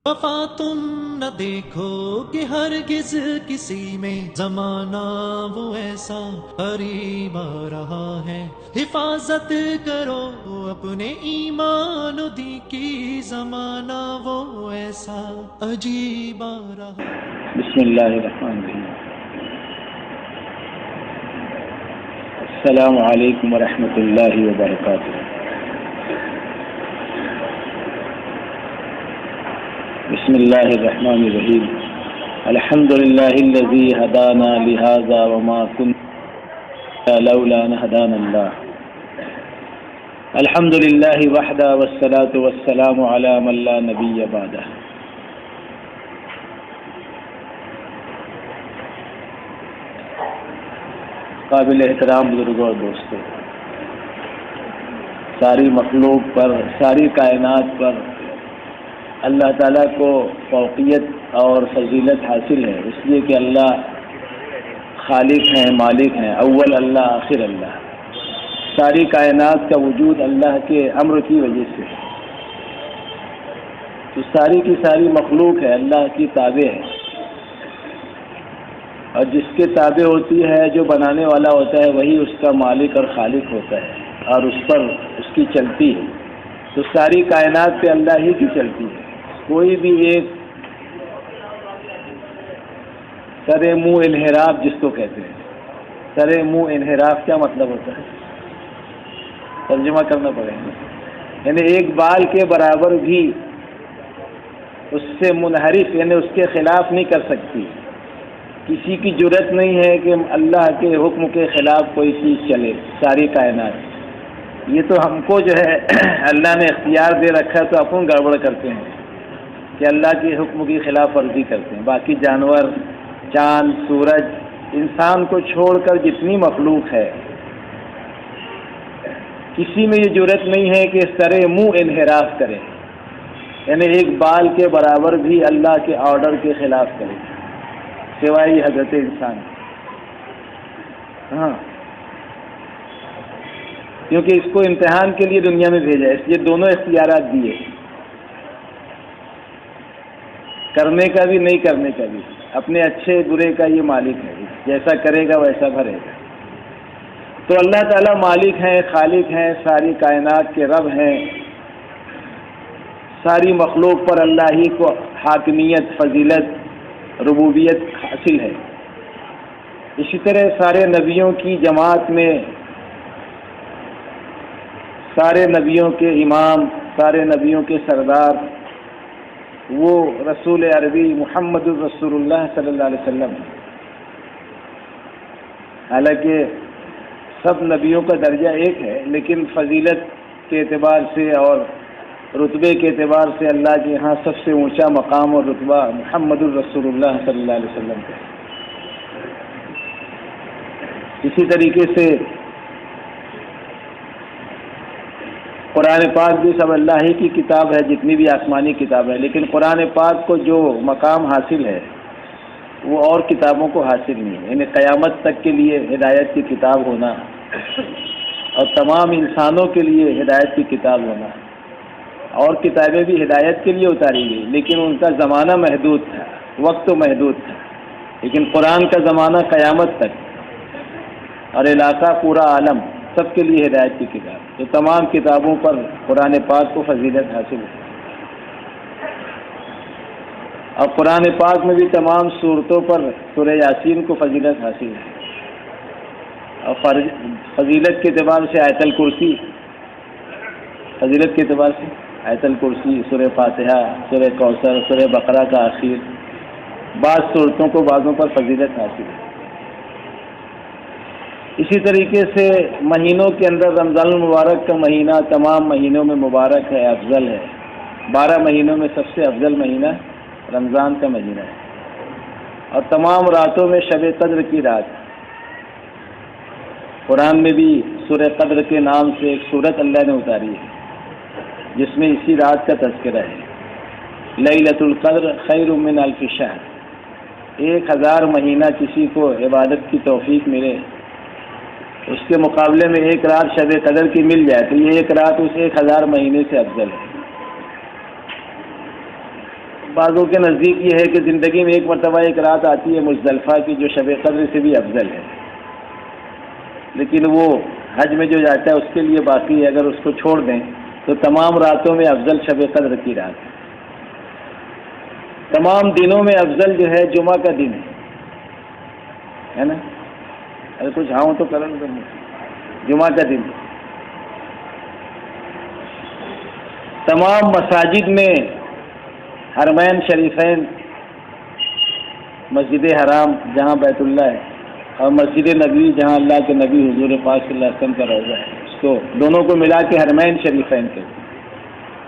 وفا تم نہ دیکھو کہ ہرگز کسی میں زمانہ وہ ایسا قریب آ رہا ہے، حفاظت کرو اپنے ایمان و دین کی، زمانہ وہ ایسا عجیب آ رہا۔ بسم اللہ الرحمن الرحیم۔ السلام علیکم ورحمۃ اللہ وبرکاتہ۔ بسم اللہ الرحمن الرحیم۔ الحمد للہ الذی ہدانا لہذا وما كنا لولا ان ہدانا اللہ۔ الحمد للہ وحدہ والصلاة والسلام علی من لا نبی بعدہ۔ قابل احترام بزرگوں اور دوستوں، ساری مخلوق پر، ساری کائنات پر اللہ تعالیٰ کو فوقیت اور فضیلت حاصل ہے، اس لیے کہ اللہ خالق ہیں، مالک ہیں، اول اللہ آخر اللہ۔ ساری کائنات کا وجود اللہ کے امر کی وجہ سے ہے، تو ساری کی ساری مخلوق ہے، اللہ کی تابع ہے، اور جس کے تابع ہوتی ہے، جو بنانے والا ہوتا ہے، وہی اس کا مالک اور خالق ہوتا ہے، اور اس پر اس کی چلتی ہے۔ تو ساری کائنات پہ اللہ ہی کی چلتی ہے۔ کوئی بھی ایک سر منہ انحراف جس کو کہتے ہیں، سر منہ انحراف کیا مطلب ہوتا ہے؟ ترجمہ کرنا پڑے گا، یعنی ایک بال کے برابر بھی اس سے منحرف، یعنی اس کے خلاف نہیں کر سکتی۔ کسی کی جرأت نہیں ہے کہ اللہ کے حکم کے خلاف کوئی چیز چلے، ساری کائنات۔ یہ تو ہم کو جو ہے اللہ نے اختیار دے رکھا، تو اپن گڑبڑ کرتے ہیں کہ اللہ کے حکم کی خلاف ورزی کرتے ہیں۔ باقی جانور، چاند، سورج، انسان کو چھوڑ کر جتنی مخلوق ہے، کسی میں یہ جرأت نہیں ہے کہ سر منہ انحراف کرے، یعنی ایک بال کے برابر بھی اللہ کے آرڈر کے خلاف کرے، سوائے حضرت انسان۔ ہاں، کیونکہ اس کو امتحان کے لیے دنیا میں بھیجا ہے، اس لیے دونوں اختیارات دیے، کرنے کا بھی نہیں کرنے کا بھی۔ اپنے اچھے برے کا یہ مالک ہے، جیسا کرے گا ویسا بھرے گا۔ تو اللہ تعالیٰ مالک ہیں، خالق ہیں، ساری کائنات کے رب ہیں، ساری مخلوق پر اللہ ہی کو حاکمیت، فضیلت، ربوبیت حاصل ہے۔ اسی طرح سارے نبیوں کی جماعت میں سارے نبیوں کے امام، سارے نبیوں کے سردار وہ رسول عربی محمد الرسول اللہ صلی اللہ علیہ وسلم۔ حالانکہ سب نبیوں کا درجہ ایک ہے، لیکن فضیلت کے اعتبار سے اور رتبے کے اعتبار سے اللہ کے یہاں سب سے اونچا مقام اور رتبہ محمد الرسول اللہ صلی اللہ علیہ وسلم کا ہے۔ اسی طریقے سے قرآن پاک بھی سب اللہ ہی کی کتاب ہے، جتنی بھی آسمانی کتاب ہے، لیکن قرآن پاک کو جو مقام حاصل ہے وہ اور کتابوں کو حاصل نہیں ہے، یعنی قیامت تک کے لیے ہدایت کی کتاب ہونا اور تمام انسانوں کے لیے ہدایت کی کتاب ہونا۔ اور کتابیں بھی ہدایت کے لیے اتاری گئی، لیکن ان کا زمانہ محدود تھا، وقت محدود تھا، لیکن قرآن کا زمانہ قیامت تک، اور علاقہ پورا عالم، سب کے لیے ہدایت کی کتاب۔ تو تمام کتابوں پر قرآن پاک کو فضیلت حاصل ہے، اور قرآن پاک میں بھی تمام صورتوں پر سورہ یاسین کو فضیلت حاصل ہے، اور فضیلت کے اعتبار سے آیت الکرسی، فضیلت کے اعتبار سے آیت الکرسی، سورہ فاتحہ، سورہ کوثر، سورہ بقرہ کا آخر، بعض صورتوں کو بعضوں پر فضیلت حاصل ہے۔ اسی طریقے سے مہینوں کے اندر رمضان المبارک کا مہینہ تمام مہینوں میں مبارک ہے، افضل ہے۔ 12 مہینوں میں سب سے افضل مہینہ رمضان کا مہینہ ہے، اور تمام راتوں میں شب قدر کی رات۔ قرآن میں بھی سورہ قدر کے نام سے ایک سورت اللہ نے اتاری ہے، جس میں اسی رات کا تذکرہ ہے۔ لیلۃ القدر خیر من الف شہر۔ 1000 مہینہ کسی کو عبادت کی توفیق ملے، اس کے مقابلے میں ایک رات شب قدر کی مل جائے تو یہ ایک رات اس 1000 مہینے سے افضل ہے۔ بعضوں کے نزدیک یہ ہے کہ زندگی میں ایک مرتبہ ایک رات آتی ہے مزدلفہ کی جو شب قدر سے بھی افضل ہے، لیکن وہ حج میں جو جاتا ہے اس کے لیے باقی ہے، اگر اس کو چھوڑ دیں تو تمام راتوں میں افضل شب قدر کی رات ہے۔ تمام دنوں میں افضل جو ہے جمعہ کا دن ہے نا، اگر کچھ ہاں تو کریں گے، جمعہ کا دن تمام مساجد میں، حرمین شریفین، مسجد حرام جہاں بیت اللہ ہے اور مسجد نبوی جہاں اللہ کے نبی حضور پاک صلی اللہ علیہ وسلم کا روضہ ہے، اس کو دونوں کو ملا کے حرمین شریفین کے،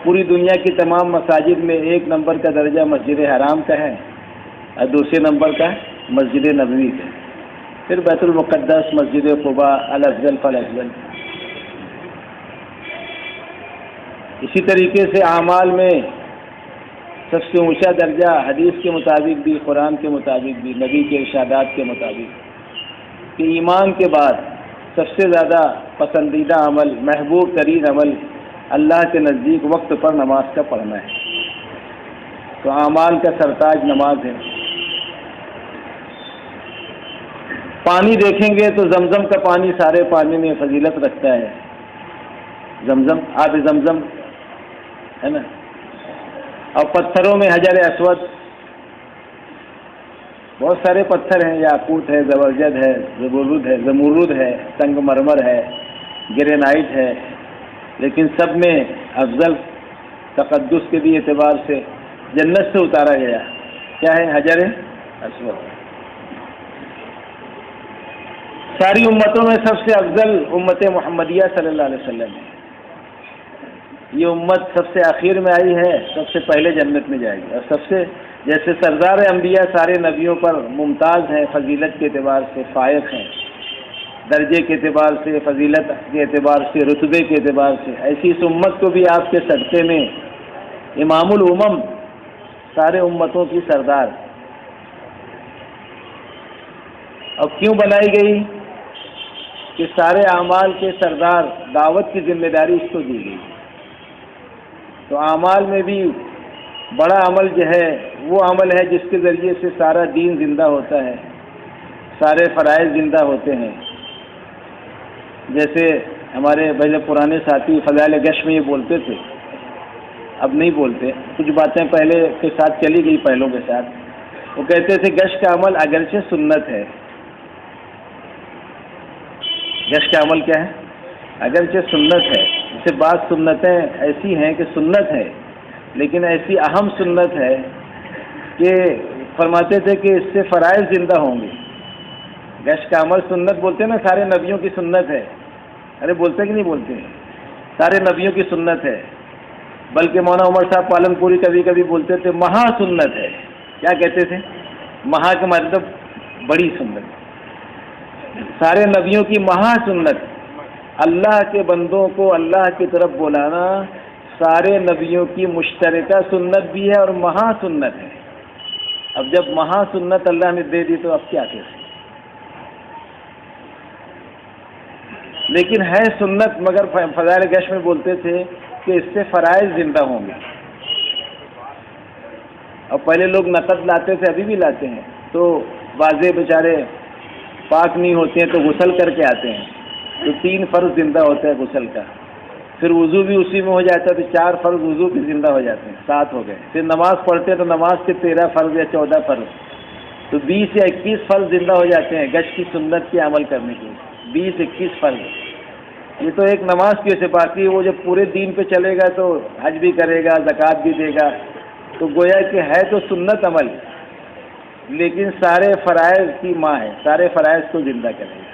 پوری دنیا کی تمام مساجد میں ایک نمبر کا درجہ مسجد حرام کا ہے اور دوسرے نمبر کا مسجد نبوی کا، پھر بیت المقدس، مسجد قباء، الافضل فالافضل۔ اسی طریقے سے اعمال میں سب سے اونچا درجہ حدیث کے مطابق بھی، قرآن کے مطابق بھی، نبی کے ارشادات کے مطابق کہ ایمان کے بعد سب سے زیادہ پسندیدہ عمل، محبوب ترین عمل اللہ کے نزدیک وقت پر نماز کا پڑھنا ہے، تو اعمال کا سرتاج نماز ہے۔ پانی دیکھیں گے تو زمزم کا پانی سارے پانی میں فضیلت رکھتا ہے، زمزم، آب زمزم ہے نا، اور پتھروں میں حجر اسود، بہت سارے پتھر ہیں، یاقوت ہے، زبرجد ہے، زمرد ہے، سنگ مرمر ہے، گرینائٹ ہے، لیکن سب میں افضل تقدس کے بھی اعتبار سے جنت سے اتارا گیا کیا ہے؟ حجر اسود۔ ساری امتوں میں سب سے افضل امت محمدیہ صلی اللہ علیہ وسلم ہے، یہ امت سب سے آخر میں آئی ہے، سب سے پہلے جنت میں جائے گی، اور سب سے جیسے سردار انبیاء سارے نبیوں پر ممتاز ہیں، فضیلت کے اعتبار سے فائق ہیں، درجے کے اعتبار سے، فضیلت کے اعتبار سے، رتبے کے اعتبار سے، ایسی اس امت کو بھی آپ کے صدقے میں امام الامم، سارے امتوں کی سردار، اب کیوں بنائی گئی کہ سارے اعمال کے سردار، دعوت کی ذمہ داری اس کو دی گئی، تو اعمال میں بھی بڑا عمل جو ہے وہ عمل ہے جس کے ذریعے سے سارا دین زندہ ہوتا ہے، سارے فرائض زندہ ہوتے ہیں۔ جیسے ہمارے پہلے پرانے ساتھی فضائل گشت میں یہ بولتے تھے، اب نہیں بولتے، کچھ باتیں پہلے کے ساتھ چلی گئی، پہلوں کے ساتھ، وہ کہتے تھے گشت کا عمل اگرچہ سنت ہے، گشت کا عمل کیا ہے؟ اگرچہ سنت ہے، جیسے بعض سنتیں ایسی ہیں کہ سنت ہے لیکن ایسی اہم سنت ہے کہ فرماتے تھے کہ اس سے فرائض زندہ ہوں گے۔ گشت کا عمل سنت بولتے ہیں نا، سارے نبیوں کی سنت ہے، ارے بولتے کہ نہیں بولتے؟ سارے نبیوں کی سنت ہے، بلکہ مولانا عمر صاحب پالن پوری کبھی کبھی بولتے تھے مہا سنت ہے۔ کیا کہتے تھے؟ مہا کا مطلب بڑی سنت، سارے نبیوں کی مہا سنت، اللہ کے بندوں کو اللہ کی طرف بلانا سارے نبیوں کی مشترکہ سنت بھی ہے اور مہا سنت ہے۔ اب جب مہا سنت اللہ نے دے دی تو اب کیا کہتے؟ لیکن ہے سنت، مگر فضائل گشت میں بولتے تھے کہ اس سے فرائض زندہ ہوں گے، اور پہلے لوگ نقد لاتے تھے، ابھی بھی لاتے ہیں، تو واضح بیچارے پاک نہیں ہوتے ہیں تو غسل کر کے آتے ہیں، تو 3 فرض زندہ ہوتا ہے غسل کا، پھر وضو بھی اسی میں ہو جاتا ہے تو 4 فرض وضو بھی زندہ ہو جاتے ہیں، 7 ہو گئے، پھر نماز پڑھتے ہیں تو نماز کے 13 فرض یا 14 فرض، تو 20 یا 21 فرض زندہ ہو جاتے ہیں گشت کی سنت کے عمل کرنے کے، 20-21 فرض۔ یہ تو ایک نماز کی وجہ سے، باقی وہ جب پورے دین پہ چلے گا تو حج بھی کرے گا، زکوٰۃ بھی دے گا، تو گویا کہ ہے تو سنت عمل لیکن سارے فرائض کی ماں ہے، سارے فرائض کو زندہ کرے گا۔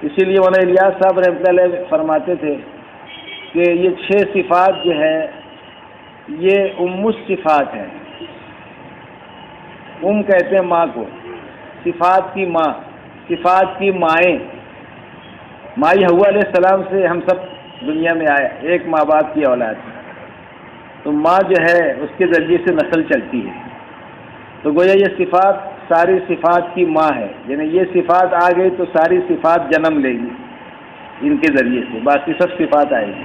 اسی لیے مولانا الیاس صاحب رحمۃ اللہ علیہ فرماتے تھے کہ یہ 6 صفات جو ہے یہ الصفات ہیں، کہتے ہیں ماں کو، صفات کی ماں، صفات کی مائیں، مائی حوا علیہ السلام سے ہم سب دنیا میں آئے، ایک ماں باپ کی اولاد، تو ماں جو ہے اس کے ذریعے سے نسل چلتی ہے، تو گویا یہ صفات ساری صفات کی ماں ہے، یعنی یہ صفات آ گئی تو ساری صفات جنم لے گی ان کے ذریعے سے، باقی سب صفات آئے گی۔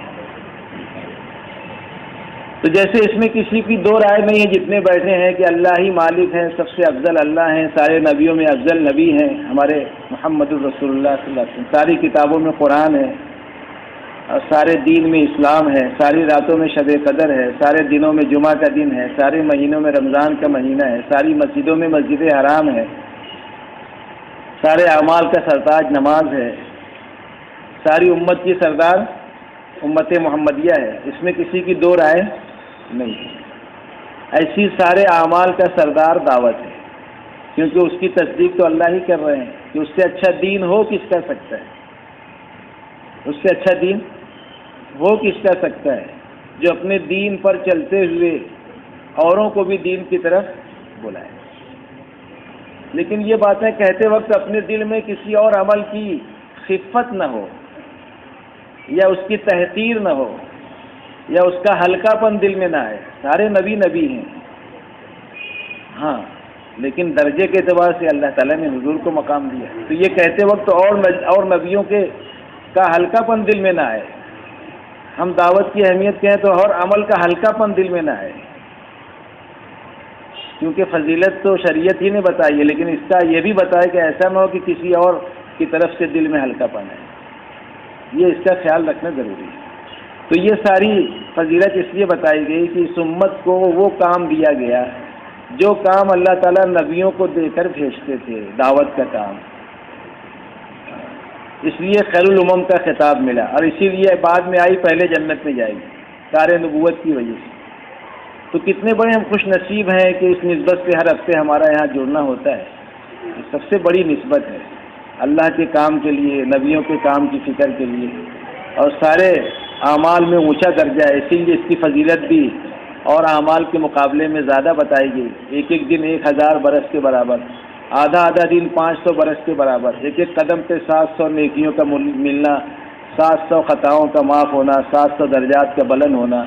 تو جیسے اس میں کسی کی دو رائے نہیں ہے جتنے بیٹھے ہیں کہ اللہ ہی مالک ہیں، سب سے افضل اللہ ہیں، سارے نبیوں میں افضل نبی ہیں ہمارے محمد الرسول اللہ صلی اللہ علیہ وسلم، ساری کتابوں میں قرآن ہے اور سارے دین میں اسلام ہے، ساری راتوں میں شب قدر ہے، سارے دنوں میں جمعہ کا دن ہے، سارے مہینوں میں رمضان کا مہینہ ہے، ساری مسجدوں میں مسجد حرام ہے، سارے اعمال کا سرتاج نماز ہے، ساری امت کی سردار امت محمدیہ ہے، اس میں کسی کی دو رائے نہیں ہے۔ ایسی سارے اعمال کا سردار دعوت ہے، کیونکہ اس کی تصدیق تو اللہ ہی کر رہے ہیں کہ اس سے اچھا دین ہو کس کر سکتا ہے، اس سے اچھا دین ہو کس کر سکتا ہے جو اپنے دین پر چلتے ہوئے اوروں کو بھی دین کی طرف بلائے۔ لیکن یہ باتیں کہتے وقت اپنے دل میں کسی اور عمل کی خفت نہ ہو یا اس کی تحقیر نہ ہو یا اس کا ہلکا پن دل میں نہ آئے۔ سارے نبی نبی ہیں، ہاں، لیکن درجے کے اعتبار سے اللہ تعالیٰ نے حضور کو مقام دیا، تو یہ کہتے وقت اور نبیوں کے کا ہلکا پن دل میں نہ آئے۔ ہم دعوت کی اہمیت کہیں تو اور عمل کا ہلکا پن دل میں نہ آئے، کیونکہ فضیلت تو شریعت ہی نے بتائی ہے، لیکن اس کا یہ بھی بتایا کہ ایسا نہ ہو کہ کسی اور کی طرف سے دل میں ہلکا پن ہے، یہ اس کا خیال رکھنا ضروری ہے۔ تو یہ ساری فضیلت اس لیے بتائی گئی کہ اس امت کو وہ کام دیا گیا جو کام اللہ تعالیٰ نبیوں کو دے کر بھیجتے تھے، دعوت کا کام، اس لیے خیر الامم کا خطاب ملا، اور اسی لیے بعد میں آئی پہلے جنت میں جائے گی کار نبوت کی وجہ سے۔ تو کتنے بڑے ہم خوش نصیب ہیں کہ اس نسبت سے ہر ہفتے ہمارا یہاں جڑنا ہوتا ہے، یہ سب سے بڑی نسبت ہے اللہ کے کام کے لیے، نبیوں کے کام کی فکر کے لیے، اور سارے اعمال میں اونچا درجہ ہے، اسی لیے اس کی فضیلت بھی اور اعمال کے مقابلے میں زیادہ بتائی گئی۔ ایک ایک دن 1000 برس کے برابر، آدھا آدھا دن 500 برس کے برابر، ایک ایک قدم پہ 700 نیکیوں کا ملنا، 700 خطاؤں کا معاف ہونا، 700 درجات کا بلند ہونا،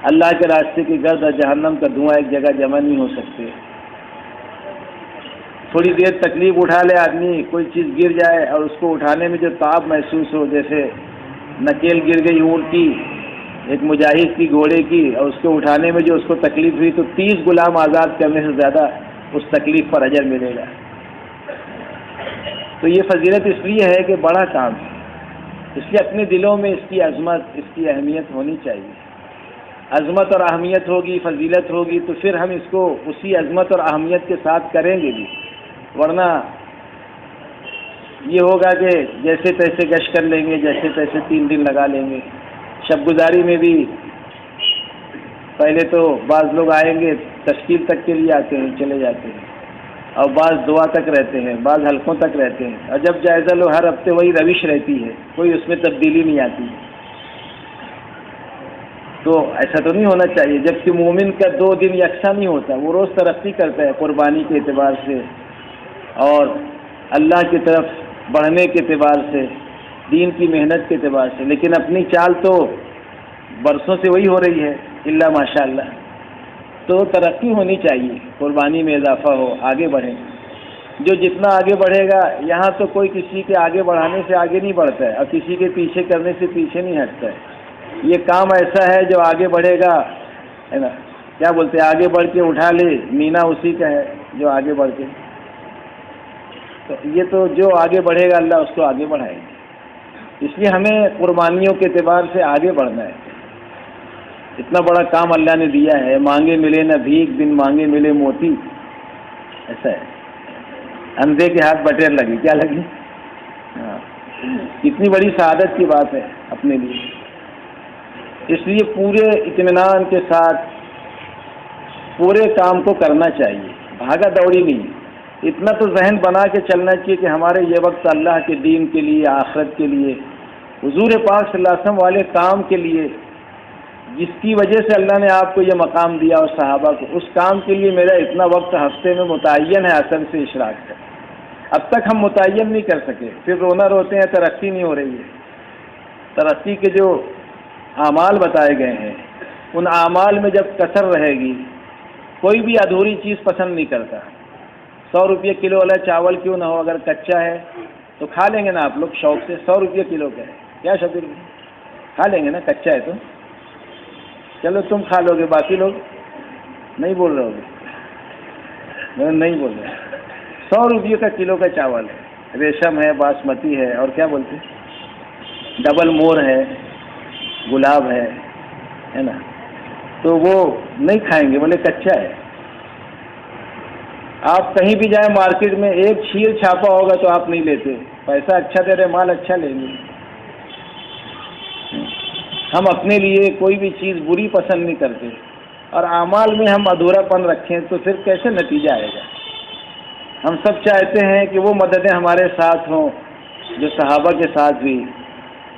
اللہ کے راستے کی گرد اور جہنم کا دھواں ایک جگہ جمع نہیں ہو سکتے۔ تھوڑی دیر تکلیف اٹھا لے آدمی، کوئی چیز گر جائے اور اس کو اٹھانے میں جو تاب محسوس ہو، جیسے نکیل گر گئی اونٹ کی، ایک مجاہد کی گھوڑے کی، اور اس کو اٹھانے میں جو اس کو تکلیف ہوئی، تو 30 غلام آزاد کرنے سے زیادہ اس تکلیف پر اجر ملے گا۔ تو یہ فضیلت اس لیے ہے کہ بڑا کام ہے، اس لیے اپنے دلوں میں اس کی عظمت، اس کی اہمیت ہونی چاہیے۔ عظمت اور اہمیت ہوگی، فضیلت ہوگی، تو پھر ہم اس کو اسی عظمت اور اہمیت کے ساتھ کریں گے بھی، ورنہ یہ ہوگا کہ جیسے تیسے گشت کر لیں گے، جیسے تیسے 3 دن لگا لیں گے۔ شب گزاری میں بھی پہلے تو بعض لوگ آئیں گے، تشکیل تک کے لیے آتے ہیں، چلے جاتے ہیں، اور بعض دعا تک رہتے ہیں، بعض حلقوں تک رہتے ہیں، اور جب جائزہ لو ہر ہفتے وہی روش رہتی ہے، کوئی اس میں تبدیلی نہیں آتی۔ تو ایسا تو نہیں ہونا چاہیے، جبکہ مومن کا 2 دن یکساں نہیں ہوتا، وہ روز ترقی کرتا ہے قربانی کے اعتبار سے اور اللہ کی طرف بڑھنے کے اعتبار سے، دین کی محنت کے اعتبار سے، لیکن اپنی چال تو برسوں سے وہی ہو رہی ہے الا ماشاء اللہ۔ تو ترقی ہونی چاہیے، قربانی میں اضافہ ہو، آگے بڑھیں۔ جو جتنا آگے بڑھے گا، یہاں تو کوئی کسی کے آگے بڑھانے سے آگے نہیں بڑھتا ہے اور کسی کے پیچھے کرنے سے پیچھے نہیں ہٹتا ہے۔ یہ کام ایسا ہے جو آگے بڑھے گا، ہے نا، کیا بولتے ہیں، آگے بڑھ کے اٹھا لے، مینا اسی کا ہے جو آگے بڑھ کے، تو یہ تو جو آگے بڑھے گا اللہ اس کو آگے بڑھائے گا۔ اس لیے ہمیں قربانیوں کے اعتبار سے آگے بڑھنا ہے۔ اتنا بڑا کام اللہ نے دیا ہے، مانگے ملے نہ بھیک، بن مانگے ملے موتی، ایسا ہے۔ اندھے کے ہاتھ بٹیر لگی، کیا لگی؟ ہاں، کتنی بڑی سعادت کی بات ہے اپنے لیے۔ اس لیے پورے اطمینان کے ساتھ پورے کام کو کرنا چاہیے، بھاگا دوڑی نہیں۔ اتنا تو ذہن بنا کے چلنا چاہیے کہ ہمارے یہ وقت اللہ کے دین کے لیے، آخرت کے لیے، حضور پاک صلی اللہ علیہ وسلم والے کام کے لیے، جس کی وجہ سے اللہ نے آپ کو یہ مقام دیا اور صحابہ کو، اس کام کے لیے میرا اتنا وقت ہفتے میں متعین ہے عصر سے اشراق کا۔ اب تک ہم متعین نہیں کر سکے، پھر رونا روتے ہیں ترقی نہیں ہو رہی ہے۔ ترقی کے جو اعمال بتائے گئے ہیں، ان اعمال میں جب کثر رہے گی، کوئی بھی ادھوری چیز پسند نہیں کرتا۔ 100 روپے کلو والا چاول کیوں نہ ہو، اگر کچا ہے تو کھا لیں گے نا آپ لوگ شوق سے۔ 100 روپے کلو کا ہے، کیا شبیر کھا لیں گے نا، کچا ہے تو چلو تم کھا لو گے، باقی لوگ نہیں بول رہے ہوگے؟ میں نہیں بول رہے. 100 روپئے کا کلو کا چاول ہے، ریشم ہے، باسمتی ہے، اور کیا بولتے ہیں، ڈبل مور ہے، گلاب ہے نا. تو وہ نہیں کھائیں گے، بولے کچا ہے. آپ کہیں بھی جائیں مارکیٹ میں، ایک چھیر چھاپا ہوگا تو آپ نہیں لیتے. پیسہ اچھا دے رہے، مال اچھا لیں گے. ہم اپنے لیے کوئی بھی چیز بری پسند نہیں کرتے، اور اعمال میں ہم ادھورا پن رکھیں تو پھر کیسے نتیجہ آئے گا؟ ہم سب چاہتے ہیں کہ وہ مددیں ہمارے ساتھ ہوں جو صحابہ کے ساتھ ہوئی،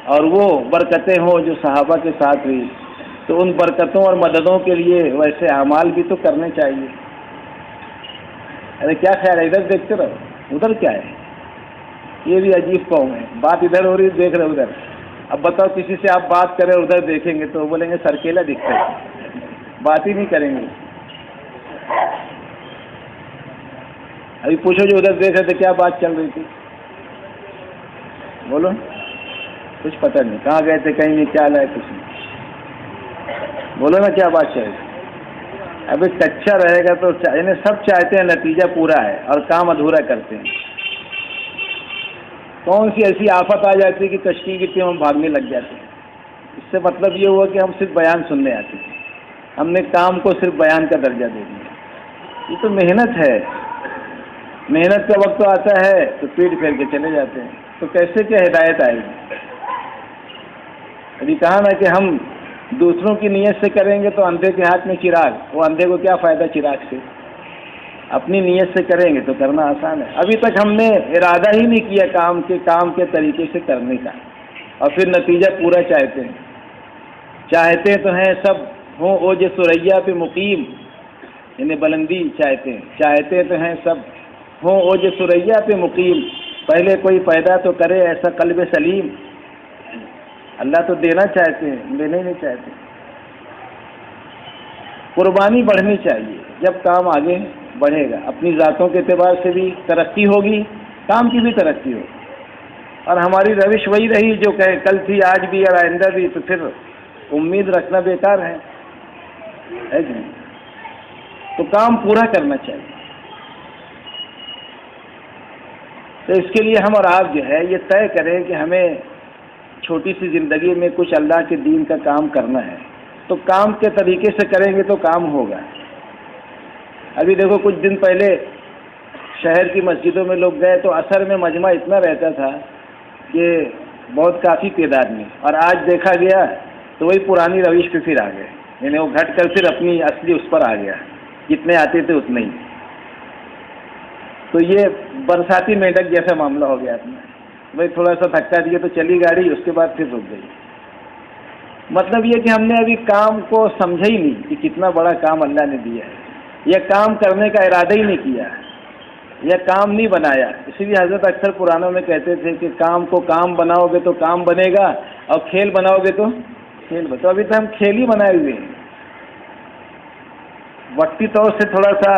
اور وہ برکتیں ہوں جو صحابہ کے ساتھ ہوئی. تو ان برکتوں اور مددوں کے لیے ویسے اعمال بھی تو کرنے چاہیے. ارے کیا خیال ہے، ادھر دیکھتے رہو، ادھر کیا ہے؟ یہ بھی عجیب قوم ہے، بات ادھر ہو رہی دیکھ رہے ادھر. اب بتاؤ کسی سے آپ بات کریں ادھر دیکھیں گے تو بولیں گے سرکیلا دکھتا ہے، بات ہی نہیں کریں گے. ابھی پوچھو جو ادھر دیکھ رہے تھے کیا بات چل رہی تھی، بولو. کچھ پتہ نہیں کہاں گئے تھے، کہیں نہیں، کیا لائے، کچھ نہیں. بولو نا کیا بات چل رہی تھی. ابھی کچا رہے گا تو یعنی سب چاہتے ہیں نتیجہ پورا ہے اور کام ادھورا کرتے ہیں. کون سی ایسی آفت آ جاتی ہے کہ کشتی کی ٹیم ہم بھاگنے لگ جاتے ہیں. اس سے مطلب یہ ہوا کہ ہم صرف بیان سننے آتے ہیں، ہم نے کام کو صرف بیان کا درجہ دے دیا. یہ تو محنت ہے، محنت کا وقت آتا ہے تو پیٹ پھیر کے چلے جاتے ہیں. تو کیسے کیا ہدایت آئے گی؟ ابھی کہا نا کہ ہم دوسروں کی نیت سے کریں گے تو اندھے کے ہاتھ میں چراغ، وہ اندھے کو کیا فائدہ چراغ سے؟ اپنی نیت سے کریں گے تو کرنا آسان ہے. ابھی تک ہم نے ارادہ ہی نہیں کیا کام کے طریقے سے کرنے کا، اور پھر نتیجہ پورا چاہتے ہیں. چاہتے تو ہیں سب ہوں اوج ثریا پہ مقیم، یعنی بلندی چاہتے ہیں. چاہتے تو ہیں سب ہوں اوج ثریا پہ مقیم، پہلے کوئی پیدا تو کرے ایسا قلب سلیم. اللہ تو دینا چاہتے ہیں، لینا ہی نہیں چاہتے. قربانی بڑھنی چاہیے، جب کام آگے بڑھے گا اپنی ذاتوں کے اعتبار سے بھی ترقی ہوگی، کام کی بھی ترقی ہوگی. اور ہماری روش وہی رہی جو کہ کل تھی، آج بھی اور آئندہ بھی، تو پھر امید رکھنا بیکار ہے کہ نہیں؟ تو کام پورا کرنا چاہیے. تو اس کے لیے ہم اور آپ جو ہے یہ طے کریں کہ ہمیں چھوٹی سی زندگی میں کچھ اللہ کے دین کا کام کرنا ہے، تو کام کے طریقے سے کریں گے تو کام ہوگا. ابھی دیکھو کچھ دن پہلے شہر کی مسجدوں میں لوگ گئے تو عصر میں مجمع اتنا رہتا تھا کہ بہت کافی تعداد میں، اور آج دیکھا گیا تو وہی پرانی روش پہ پھر آ گئے. یعنی وہ گھٹ کر پھر اپنی اصلی اس پر آ گیا، جتنے آتے تھے اتنے ہی. تو یہ برساتی میںڈک جیسا معاملہ ہو گیا اپنا. بھائی تھوڑا سا دھکا دیا تو چلی گاڑی، اس کے بعد پھر رک گئی. مطلب یہ کہ ہم نے ابھی کام کو سمجھا ہی نہیں کہ کتنا بڑا کام اللہ نے دیا ہے، یا کام کرنے کا ارادہ ہی نہیں کیا، یا کام نہیں بنایا. اسی لیے حضرت اکثر پرانوں میں کہتے تھے کہ کام کو کام بناؤ گے تو کام بنے گا، اور کھیل بناؤ گے تو کھیل بنے. تو ابھی تو ہم کھیل ہی بنائے ہوئے ہیں. وقتی طور سے تھوڑا سا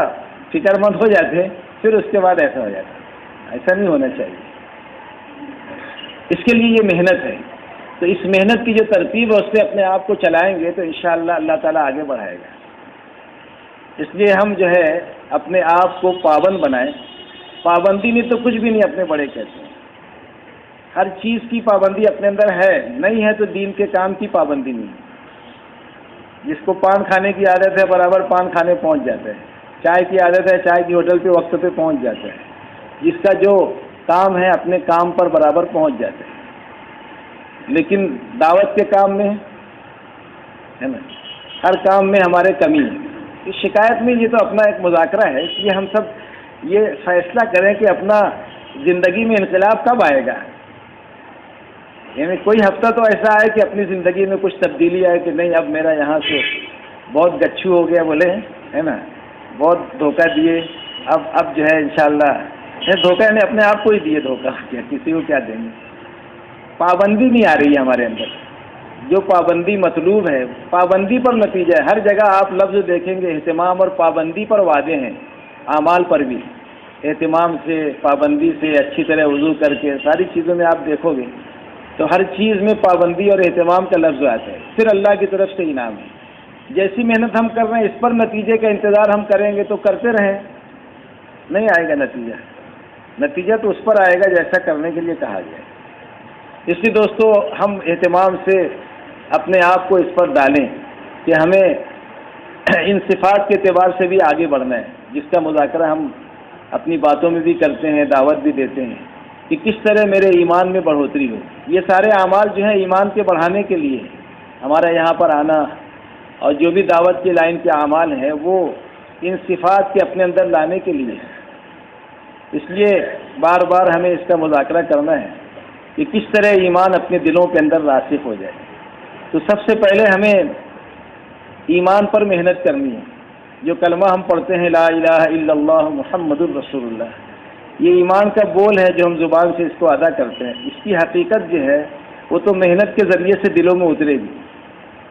فکر مند ہو جاتے ہیں، پھر اس کے بعد ایسا ہو جاتا ہے. ایسا نہیں ہونا چاہیے. اس کے لیے یہ محنت ہے. تو اس محنت کی جو ترتیب ہے اس پہ اپنے آپ کو چلائیں گے تو انشاءاللہ اللہ تعالیٰ آگے بڑھائے گا. اس لیے ہم جو ہے اپنے آپ کو پابند بنائیں. پابندی نہیں تو کچھ بھی نہیں، اپنے بڑے کہتے ہیں. ہر چیز کی پابندی اپنے اندر ہے، نہیں ہے تو دین کے کام کی پابندی نہیں. جس کو پان کھانے کی عادت ہے برابر پان کھانے پہنچ جاتا ہے، چائے کی عادت ہے چائے کی ہوٹل پہ وقت پہ پہنچ جاتا ہے. جس کا جو کام ہے اپنے کام پر برابر پہنچ جاتے ہیں. لیکن دعوت کے کام میں ہے نا، ہر کام میں ہمارے کمی ہے. اس شکایت میں یہ تو اپنا ایک مذاکرہ ہے. اس لیے ہم سب یہ فیصلہ کریں کہ اپنا زندگی میں انقلاب کب آئے گا. یعنی کوئی ہفتہ تو ایسا آئے کہ اپنی زندگی میں کچھ تبدیلی آئے کہ نہیں اب میرا یہاں سے بہت گچھو ہو گیا، بولے ہے نا، بہت دھوکہ دیے، اب جو ہے انشاءاللہ دھوکہ نے اپنے آپ کو ہی دیے دھوکہ کیا، کسی کو کیا دیں گے. پابندی نہیں آ رہی ہے ہمارے اندر. جو پابندی مطلوب ہے پابندی پر نتیجہ ہے. ہر جگہ آپ لفظ دیکھیں گے اہتمام اور پابندی پر وعدے ہیں، اعمال پر بھی. اہتمام سے، پابندی سے، اچھی طرح وضو کر کے، ساری چیزوں میں آپ دیکھو گے تو ہر چیز میں پابندی اور اہتمام کا لفظ آتا ہے. پھر اللہ کی طرف سے انعام ہے. جیسی محنت ہم کر رہے ہیں اس پر نتیجے کا انتظار ہم کریں گے تو کرتے رہیں، نہیں آئے گا نتیجہ۔ نتیجہ تو اس پر آئے گا جیسا کرنے کے لیے کہا گیا ہے۔ اس لیے دوستو ہم اہتمام سے اپنے آپ کو اس پر ڈالیں کہ ہمیں ان صفات کے اعتبار سے بھی آگے بڑھنا ہے، جس کا مذاکرہ ہم اپنی باتوں میں بھی کرتے ہیں، دعوت بھی دیتے ہیں کہ کس طرح میرے ایمان میں بڑھوتری ہو۔ یہ سارے اعمال جو ہیں ایمان کے بڑھانے کے لیے، ہمارا یہاں پر آنا اور جو بھی دعوت کی لائن کے اعمال ہیں وہ ان صفات کے اپنے اندر لانے کے لیے۔ اس لیے بار بار ہمیں اس کا مذاکرہ کرنا ہے کہ کس طرح ایمان اپنے دلوں کے اندر راسخ ہو جائے۔ تو سب سے پہلے ہمیں ایمان پر محنت کرنی ہے۔ جو کلمہ ہم پڑھتے ہیں لا الہ الا اللہ محمد الرسول اللہ، یہ ایمان کا بول ہے جو ہم زبان سے اس کو ادا کرتے ہیں، اس کی حقیقت جو ہے وہ تو محنت کے ذریعے سے دلوں میں اترے گی۔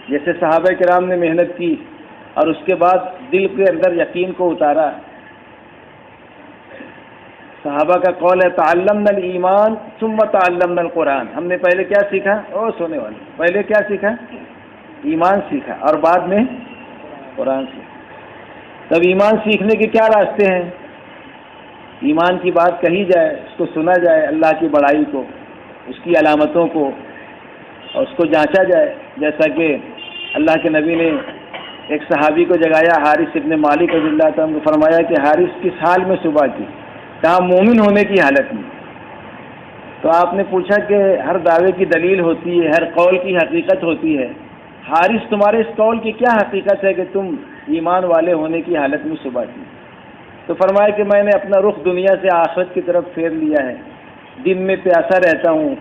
جیسے صحابہ کرام نے محنت کی اور اس کے بعد دل کے اندر یقین کو اتارا۔ صحابہ کا قول ہے تعلمنا الایمان ثم تعلمنا القرآن، ہم نے پہلے کیا سیکھا؟ سونے والے، پہلے کیا سیکھا؟ ایمان سیکھا اور بعد میں قرآن سیکھا۔ تب ایمان سیکھنے کے کیا راستے ہیں؟ ایمان کی بات کہی جائے، اس کو سنا جائے، اللہ کی بڑائی کو، اس کی علامتوں کو، اور اس کو جانچا جائے۔ جیسا کہ اللہ کے نبی نے ایک صحابی کو جگایا، حارث ابن مالک رضی اللہ تعالیٰ کو فرمایا کہ حارث کس حال میں صبح کی؟ کہا مومن ہونے کی حالت میں۔ تو آپ نے پوچھا کہ ہر دعوے کی دلیل ہوتی ہے، ہر قول کی حقیقت ہوتی ہے، حارث تمہارے اس قول کی کیا حقیقت ہے کہ تم ایمان والے ہونے کی حالت میں صبح کی؟ تو فرمایا کہ میں نے اپنا رخ دنیا سے آخرت کی طرف پھیر لیا ہے، دن میں پیاسا رہتا ہوں،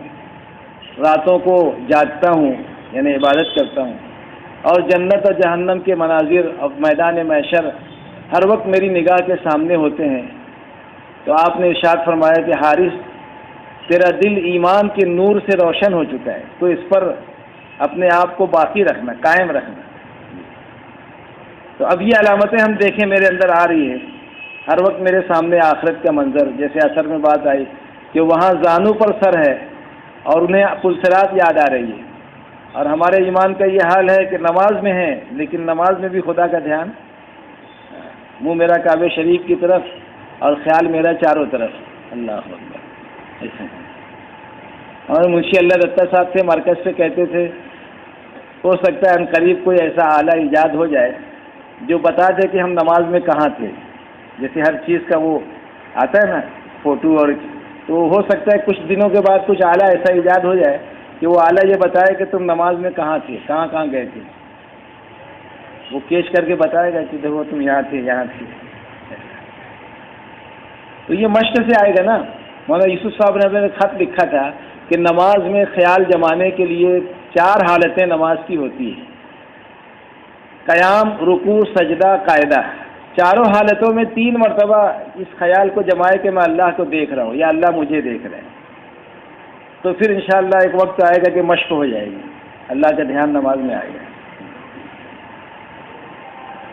راتوں کو جاگتا ہوں یعنی عبادت کرتا ہوں، اور جنت اور جہنم کے مناظر اور میدان محشر ہر وقت میری نگاہ کے سامنے ہوتے ہیں۔ تو آپ نے ارشاد فرمایا کہ حارث تیرا دل ایمان کے نور سے روشن ہو چکا ہے، تو اس پر اپنے آپ کو باقی رکھنا، قائم رکھنا۔ تو اب یہ علامتیں ہم دیکھیں میرے اندر آ رہی ہے، ہر وقت میرے سامنے آخرت کا منظر، جیسے اثر میں بات آئی کہ وہاں زانو پر سر ہے اور انہیں پلسرات یاد آ رہی ہے، اور ہمارے ایمان کا یہ حال ہے کہ نماز میں ہے لیکن نماز میں بھی خدا کا دھیان، منہ میرا کعبہ شریف کی طرف اور خیال میرا چاروں طرف، اللہ اکبر ایسے۔ اور منشی اللہ دتہ صاحب سے مرکز سے کہتے تھے ہو سکتا ہے ان قریب کوئی ایسا آلہ ایجاد ہو جائے جو بتا دے کہ ہم نماز میں کہاں تھے، جیسے ہر چیز کا وہ آتا ہے نا فوٹو، اور تو ہو سکتا ہے کچھ دنوں کے بعد کچھ آلہ ایسا ایجاد ہو جائے کہ وہ آلہ یہ بتائے کہ تم نماز میں کہاں تھے، کہاں کہاں گئے تھے، وہ کیش کر کے بتائے گا کہ دیکھو تم یہاں تھے یہاں تھے۔ تو یہ مشق سے آئے گا نا۔ مولانا یوسف صاحب نے خط لکھا تھا کہ نماز میں خیال جمانے کے لیے 4 حالتیں نماز کی ہوتی ہیں، قیام، رکوع، سجدہ، قاعدہ۔ چاروں حالتوں میں 3 مرتبہ اس خیال کو جمائے کہ میں اللہ کو دیکھ رہا ہوں یا اللہ مجھے دیکھ رہے ہیں، تو پھر انشاءاللہ ایک وقت آئے گا کہ مشق ہو جائے گی، اللہ کا دھیان نماز میں آئے گا۔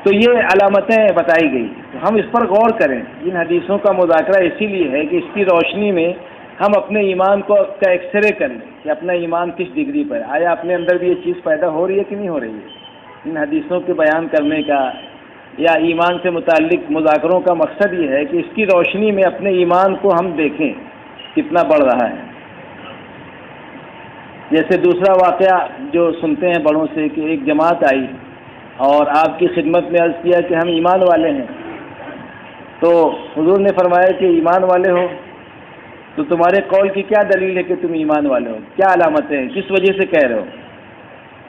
تو یہ علامتیں بتائی گئی، تو ہم اس پر غور کریں۔ ان حدیثوں کا مذاکرہ اسی لیے ہے کہ اس کی روشنی میں ہم اپنے ایمان کا ایکس رے کر لیں کہ اپنا ایمان کس ڈگری پر، آیا اپنے اندر بھی یہ چیز پیدا ہو رہی ہے کہ نہیں ہو رہی ہے۔ ان حدیثوں کے بیان کرنے کا یا ایمان سے متعلق مذاکروں کا مقصد یہ ہے کہ اس کی روشنی میں اپنے ایمان کو ہم دیکھیں کتنا بڑھ رہا ہے۔ جیسے دوسرا واقعہ جو سنتے ہیں بڑوں سے کہ ایک جماعت آئی اور آپ کی خدمت میں عرض کیا کہ ہم ایمان والے ہیں، تو حضور نے فرمایا کہ ایمان والے ہو تو تمہارے قول کی کیا دلیل ہے کہ تم ایمان والے ہو، کیا علامتیں ہیں، کس وجہ سے کہہ رہے ہو؟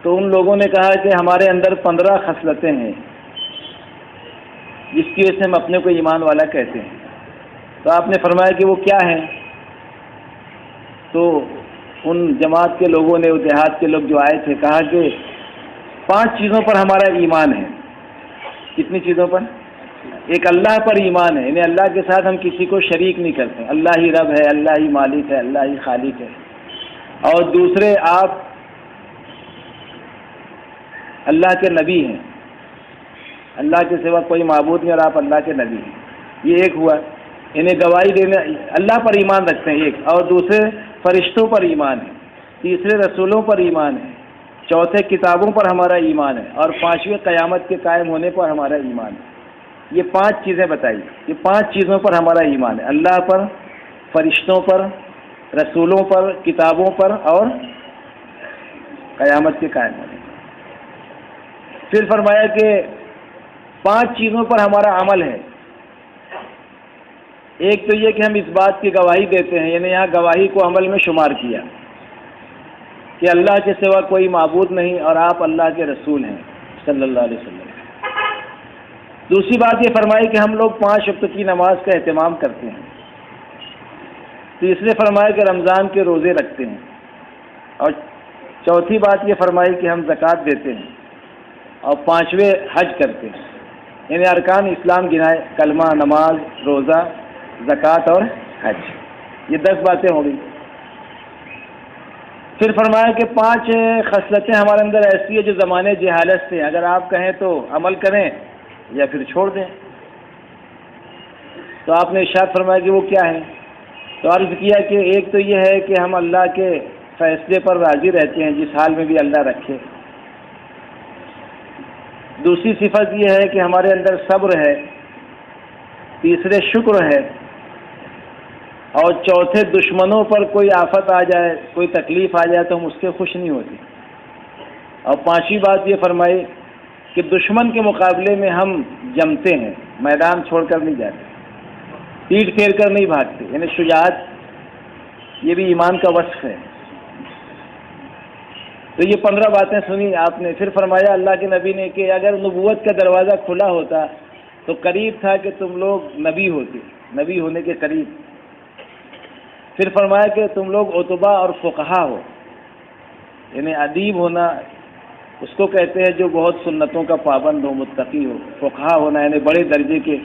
تو ان لوگوں نے کہا کہ ہمارے اندر 15 خصلتیں ہیں جس کی وجہ سے ہم اپنے کو ایمان والا کہتے ہیں۔ تو آپ نے فرمایا کہ وہ کیا ہیں؟ تو ان جماعت کے لوگوں نے، دیہات کے لوگ جو آئے تھے، کہا کہ 5 چیزوں پر ہمارا ایمان ہے۔ کتنی چیزوں پر؟ ایک اللہ پر ایمان ہے، یعنی اللہ کے ساتھ ہم کسی کو شریک نہیں کرتے، اللہ ہی رب ہے، اللہ ہی مالک ہے، اللہ ہی خالق ہے۔ اور دوسرے آپ اللہ کے نبی ہیں، اللہ کے سوا کوئی معبود نہیں اور آپ اللہ کے نبی ہیں، یہ ایک ہوا۔ انہیں گواہی دینے اللہ پر ایمان رکھتے ہیں ایک، اور دوسرے فرشتوں پر ایمان ہے، تیسرے رسولوں پر ایمان ہے، چوتھے کتابوں پر ہمارا ایمان ہے، اور پانچویں قیامت کے قائم ہونے پر ہمارا ایمان ہے۔ یہ 5 چیزیں بتائی، یہ 5 چیزوں پر ہمارا ایمان ہے، اللہ پر، فرشتوں پر، رسولوں پر، کتابوں پر، اور قیامت کے قائم ہونے پر۔ پھر فرمایا کہ 5 چیزوں پر ہمارا عمل ہے۔ ایک تو یہ کہ ہم اس بات کی گواہی دیتے ہیں، یعنی یہاں گواہی کو عمل میں شمار کیا کہ اللہ کے سوا کوئی معبود نہیں اور آپ اللہ کے رسول ہیں صلی اللہ علیہ وسلم۔ دوسری بات یہ فرمائی کہ ہم لوگ 5 وقت کی نماز کا اہتمام کرتے ہیں۔ تیسرے فرمایا کہ رمضان کے روزے رکھتے ہیں، اور چوتھی بات یہ فرمائی کہ ہم زکوٰۃ دیتے ہیں، اور 5ویں حج کرتے ہیں۔ یعنی ارکان اسلام گنائے، کلمہ، نماز، روزہ، زکوٰۃ اور حج، یہ 10 باتیں ہو گئی۔ پھر فرمایا کہ 5 خصلتیں ہمارے اندر ایسی ہے جو زمانے جہالت سے، اگر آپ کہیں تو عمل کریں یا پھر چھوڑ دیں۔ تو آپ نے ارشاد فرمایا کہ وہ کیا ہے؟ تو عرض کیا کہ ایک تو یہ ہے کہ ہم اللہ کے فیصلے پر راضی رہتے ہیں جس حال میں بھی اللہ رکھے۔ دوسری صفت یہ ہے کہ ہمارے اندر صبر ہے، تیسرے شکر ہے، اور چوتھے دشمنوں پر کوئی آفت آ جائے، کوئی تکلیف آ جائے تو ہم اس سے خوش نہیں ہوتے۔ اور 5ویں بات یہ فرمائی کہ دشمن کے مقابلے میں ہم جمتے ہیں، میدان چھوڑ کر نہیں جاتے، پیٹ پھیر کر نہیں بھاگتے، یعنی شجاعت، یہ بھی ایمان کا وصف ہے۔ تو یہ 15 باتیں سنی آپ نے۔ پھر فرمایا اللہ کے نبی نے کہ اگر نبوت کا دروازہ کھلا ہوتا تو قریب تھا کہ تم لوگ نبی ہوتے، نبی ہونے کے قریب۔ پھر فرمایا کہ تم لوگ عتبا اور فقہا ہو، یعنی ادیب ہونا اس کو کہتے ہیں جو بہت سنتوں کا پابند ہو، متقی ہو۔ فقہا ہونا یعنی بڑے درجے کے،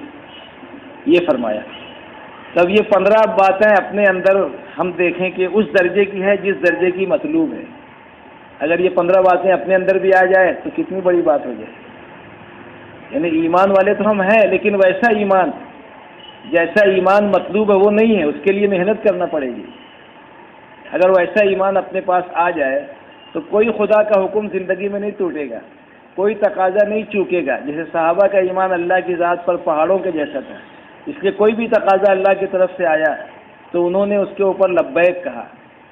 یہ فرمایا۔ تب یہ 15 باتیں اپنے اندر ہم دیکھیں کہ اس درجے کی ہے جس درجے کی مطلوب ہے۔ اگر یہ 15 باتیں اپنے اندر بھی آ جائے تو کتنی بڑی بات ہو جائے۔ یعنی ایمان والے تو ہم ہیں، لیکن ویسا ایمان، جیسا ایمان مطلوب ہے وہ نہیں ہے، اس کے لیے محنت کرنا پڑے گی۔ اگر ویسا ایمان اپنے پاس آ جائے تو کوئی خدا کا حکم زندگی میں نہیں ٹوٹے گا، کوئی تقاضا نہیں چوکے گا۔ جیسے صحابہ کا ایمان اللہ کی ذات پر پہاڑوں کے جیسا تھا، اس لیے کوئی بھی تقاضا اللہ کی طرف سے آیا تو انہوں نے اس کے اوپر لبیک کہا،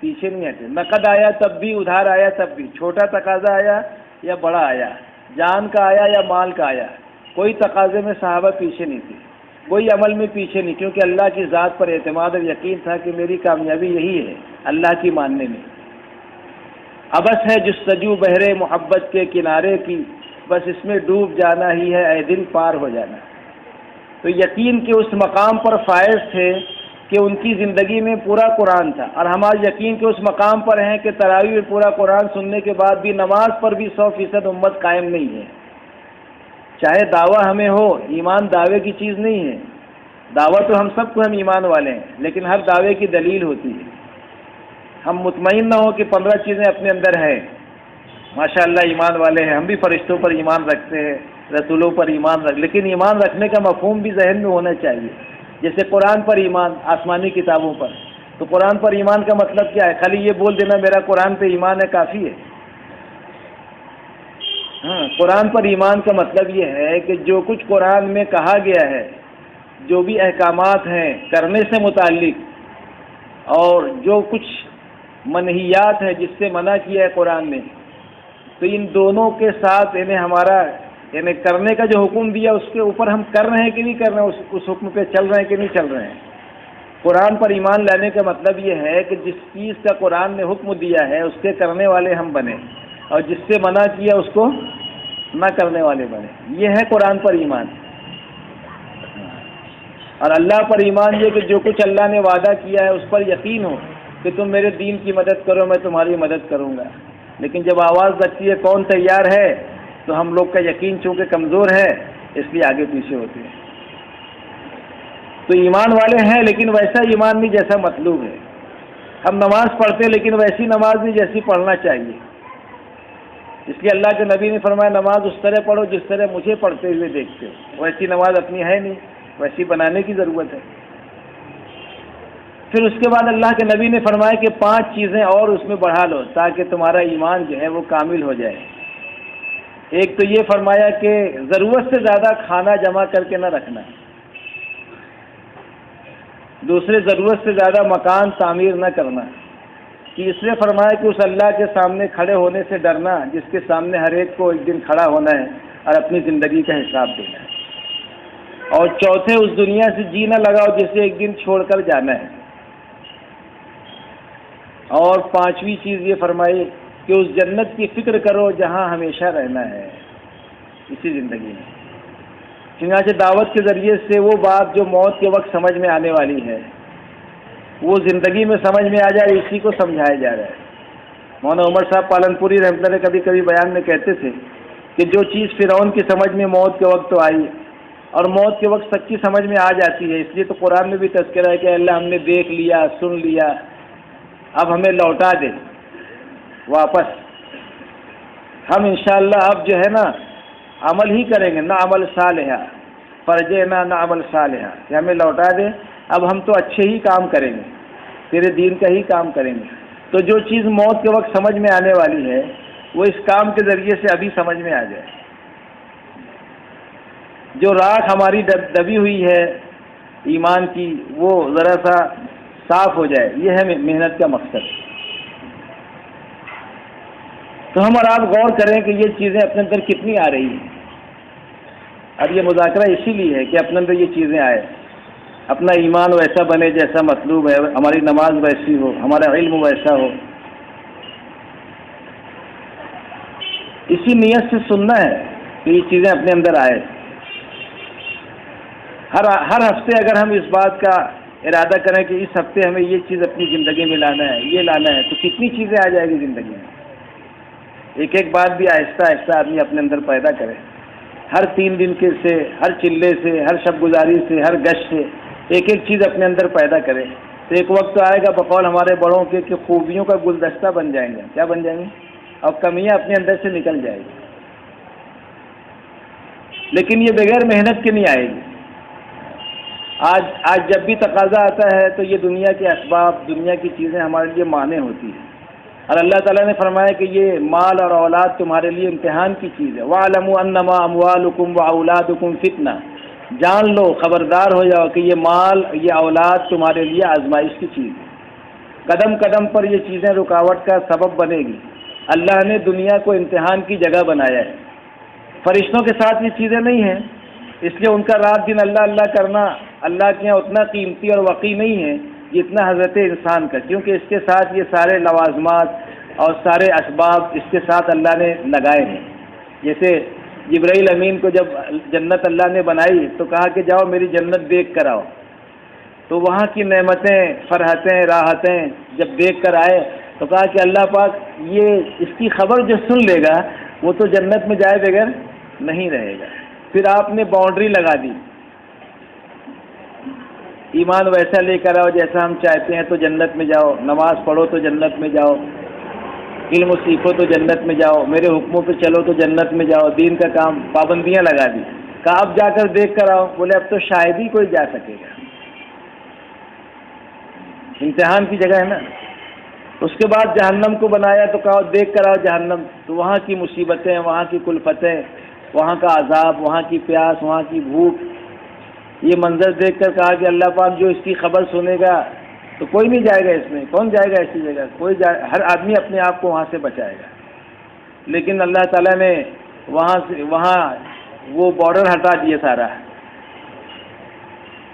پیچھے نہیں ہٹے۔ نقد آیا تب بھی، ادھار آیا تب بھی، چھوٹا تقاضا آیا یا بڑا آیا، جان کا آیا یا مال کا آیا، کوئی تقاضے میں صحابہ پیچھے نہیں تھے، کوئی عمل میں پیچھے نہیں، کیونکہ اللہ کی ذات پر اعتماد اور یقین تھا کہ میری کامیابی یہی ہے اللہ کی ماننے میں۔ ابس ہے جستجو بحر محبت کے کنارے کی، بس اس میں ڈوب جانا ہی ہے اے دل پار ہو جانا۔ تو یقین کے اس مقام پر فائز تھے کہ ان کی زندگی میں پورا قرآن تھا، اور ہم آج یقین کے اس مقام پر ہیں کہ تراویح میں پورا قرآن سننے کے بعد بھی نماز پر بھی 100% امت قائم نہیں ہے۔ چاہے دعویٰ ہمیں ہو، ایمان دعوے کی چیز نہیں ہے، دعویٰ تو ہم سب کو ہم ایمان والے ہیں، لیکن ہر دعوے کی دلیل ہوتی ہے۔ ہم مطمئن نہ ہو کہ 15 چیزیں اپنے اندر ہیں، ماشاء اللہ ایمان والے ہیں، ہم بھی فرشتوں پر ایمان رکھتے ہیں، رسولوں پر ایمان لیکن ایمان رکھنے کا مفہوم بھی ذہن میں ہونا چاہیے۔ جیسے قرآن پر ایمان، آسمانی کتابوں پر، تو قرآن پر ایمان کا مطلب کیا ہے؟ خالی یہ بول دینا میرا قرآن پہ ایمان ہے کافی ہے؟ ہاں، قرآن پر ایمان کا مطلب یہ ہے کہ جو کچھ قرآن میں کہا گیا ہے، جو بھی احکامات ہیں کرنے سے متعلق، اور جو کچھ منہیات ہے جس سے منع کیا ہے قرآن نے، تو ان دونوں کے ساتھ یعنی ہمارا یعنی کرنے کا جو حکم دیا اس کے اوپر ہم کر رہے ہیں کہ نہیں کر رہے ہیں، اس حکم پہ چل رہے ہیں کہ نہیں چل رہے ہیں۔ قرآن پر ایمان لانے کا مطلب یہ ہے کہ جس چیز کا قرآن نے حکم دیا ہے اس کے کرنے والے ہم بنیں، اور جس سے منع کیا اس کو نہ کرنے والے بنیں۔ یہ ہے قرآن پر ایمان۔ اور اللہ پر ایمان یہ کہ جو کچھ اللہ نے وعدہ کیا ہے اس پر یقین ہو کہ تم میرے دین کی مدد کرو، میں تمہاری مدد کروں گا۔ لیکن جب آواز لگتی ہے کون تیار ہے، تو ہم لوگ کا یقین چونکہ کمزور ہے اس لیے آگے پیچھے ہوتے ہیں۔ تو ایمان والے ہیں لیکن ویسا ایمان نہیں جیسا مطلوب ہے۔ ہم نماز پڑھتے لیکن ویسی نماز نہیں جیسی پڑھنا چاہیے۔ اس لیے اللہ کے نبی نے فرمایا نماز اس طرح پڑھو جس طرح مجھے پڑھتے ہوئے دیکھتے ہو۔ ویسی نماز اپنی ہے نہیں، ویسی بنانے کی ضرورت ہے۔ پھر اس کے بعد اللہ کے نبی نے فرمایا کہ 5 چیزیں اور اس میں بڑھا لو تاکہ تمہارا ایمان جو ہے وہ کامل ہو جائے۔ ایک تو یہ فرمایا کہ ضرورت سے زیادہ کھانا جمع کر کے نہ رکھنا، دوسرے ضرورت سے زیادہ مکان تعمیر نہ کرنا، تیسرے فرمایا کہ اس اللہ کے سامنے کھڑے ہونے سے ڈرنا جس کے سامنے ہر ایک کو ایک دن کھڑا ہونا ہے اور اپنی زندگی کا حساب دینا ہے، اور چوتھے اس دنیا سے جی نہ لگاؤ جسے ایک دن چھوڑ کر جانا ہے، اور 5ویں چیز یہ فرمائی کہ اس جنت کی فکر کرو جہاں ہمیشہ رہنا ہے اسی زندگی میں۔ چنانچہ دعوت کے ذریعے سے وہ بات جو موت کے وقت سمجھ میں آنے والی ہے وہ زندگی میں سمجھ میں آ جائے، اسی کو سمجھایا جا رہا ہے۔ مولانا عمر صاحب پالنپوری رحمۃ اللہ کبھی کبھی بیان میں کہتے تھے کہ جو چیز فرعون کی سمجھ میں موت کے وقت تو آئی اور موت کے وقت سچی سمجھ میں آ جاتی ہے، اس لیے تو قرآن میں بھی تذکرہ ہے کہ اللہ ہم نے دیکھ لیا، سن لیا، اب ہمیں لوٹا دے واپس۔ ہم انشاءاللہ اب جو ہے نا عمل ہی کریں گے، نہ عمل صالحہ فرجعنا نہ عمل صالحہ، کہ ہمیں لوٹا دے، اب ہم تو اچھے ہی کام کریں گے، تیرے دین کا ہی کام کریں گے۔ تو جو چیز موت کے وقت سمجھ میں آنے والی ہے وہ اس کام کے ذریعے سے ابھی سمجھ میں آ جائے۔ جو راکھ ہماری دبی ہوئی ہے ایمان کی وہ ذرا سا صاف ہو جائے، یہ ہے محنت کا مقصد۔ تو ہم اور آپ غور کریں کہ یہ چیزیں اپنے اندر کتنی آ رہی ہیں۔ اب یہ مذاکرہ اسی لیے ہے کہ اپنے اندر یہ چیزیں آئے، اپنا ایمان ویسا بنے جیسا مطلوب ہے، ہماری نماز ویسی ہو، ہمارا علم ویسا ہو۔ اسی نیت سے سننا ہے کہ یہ چیزیں اپنے اندر آئے۔ ہر ہفتے اگر ہم اس بات کا ارادہ کریں کہ اس ہفتے ہمیں یہ چیز اپنی زندگی میں لانا ہے، یہ لانا ہے، تو کتنی چیزیں آ جائے گی زندگی میں۔ ایک ایک بات بھی آہستہ آہستہ آدمی اپنے اندر پیدا کرے، ہر 3 دن کے سے، ہر چلے سے، ہر شب گزاری سے، ہر گشت سے ایک ایک چیز اپنے اندر پیدا کرے، تو ایک وقت آئے گا بقول ہمارے بڑوں کے کہ خوبیوں کا گلدستہ بن جائیں گے۔ کیا بن جائیں گے؟ اور کمیاں اپنے اندر سے نکل جائے گی، لیکن یہ بغیر محنت کے نہیں آئے گی۔ آج جب بھی تقاضا آتا ہے تو یہ دنیا کے اسباب، دنیا کی چیزیں ہمارے لیے مانع ہوتی ہیں، اور اللہ تعالیٰ نے فرمایا کہ یہ مال اور اولاد تمہارے لیے امتحان کی چیز ہے۔ وَاعْلَمُوا أَنَّمَا أَمْوَالُكُمْ وَأَوْلَادُكُمْ فِتْنَةٌ، جان لو، خبردار ہو جاؤ کہ یہ مال، یہ اولاد تمہارے لیے آزمائش کی چیز ہے۔ قدم قدم پر یہ چیزیں رکاوٹ کا سبب بنے گی۔ اللہ نے دنیا کو امتحان کی جگہ بنایا ہے، فرشتوں کے ساتھ یہ چیزیں نہیں ہیں، اس لیے ان کا رات دن اللہ اللہ کرنا اللہ کے یہاں اتنا قیمتی اور وقی نہیں ہے جتنا حضرت انسان کا، کیونکہ اس کے ساتھ یہ سارے لوازمات اور سارے اسباب اس کے ساتھ اللہ نے لگائے ہیں۔ جیسے جبرائیل امین کو جب جنت اللہ نے بنائی تو کہا کہ جاؤ میری جنت دیکھ کر آؤ، تو وہاں کی نعمتیں، فرحتیں، راحتیں جب دیکھ کر آئے تو کہا کہ اللہ پاک یہ اس کی خبر جو سن لے گا وہ تو جنت میں جائے بغیر نہیں رہے گا۔ پھر آپ نے باؤنڈری لگا دی، ایمان ویسا لے کر آؤ جیسا ہم چاہتے ہیں تو جنت میں جاؤ، نماز پڑھو تو جنت میں جاؤ، علم سیکھو تو جنت میں جاؤ، میرے حکموں پہ چلو تو جنت میں جاؤ، دین کا کام، پابندیاں لگا دی۔ کہا اب جا کر دیکھ کر آؤ، بولے اب تو شاید ہی کوئی جا سکے گا، امتحان کی جگہ ہے نا۔ اس کے بعد جہنم کو بنایا تو کہا دیکھ کر آؤ جہنم، تو وہاں کی مصیبتیں، وہاں کی کلفتیں، وہاں کا عذاب، وہاں کی پیاس، وہاں کی بھوک، یہ منظر دیکھ کر کہا کہ اللہ پاک جو اس کی خبر سنے گا تو کوئی نہیں جائے گا اس میں، کون جائے گا ایسی جگہ، ہر آدمی اپنے آپ کو وہاں سے بچائے گا۔ لیکن اللہ تعالیٰ نے وہاں وہ بارڈر ہٹا دیے سارا،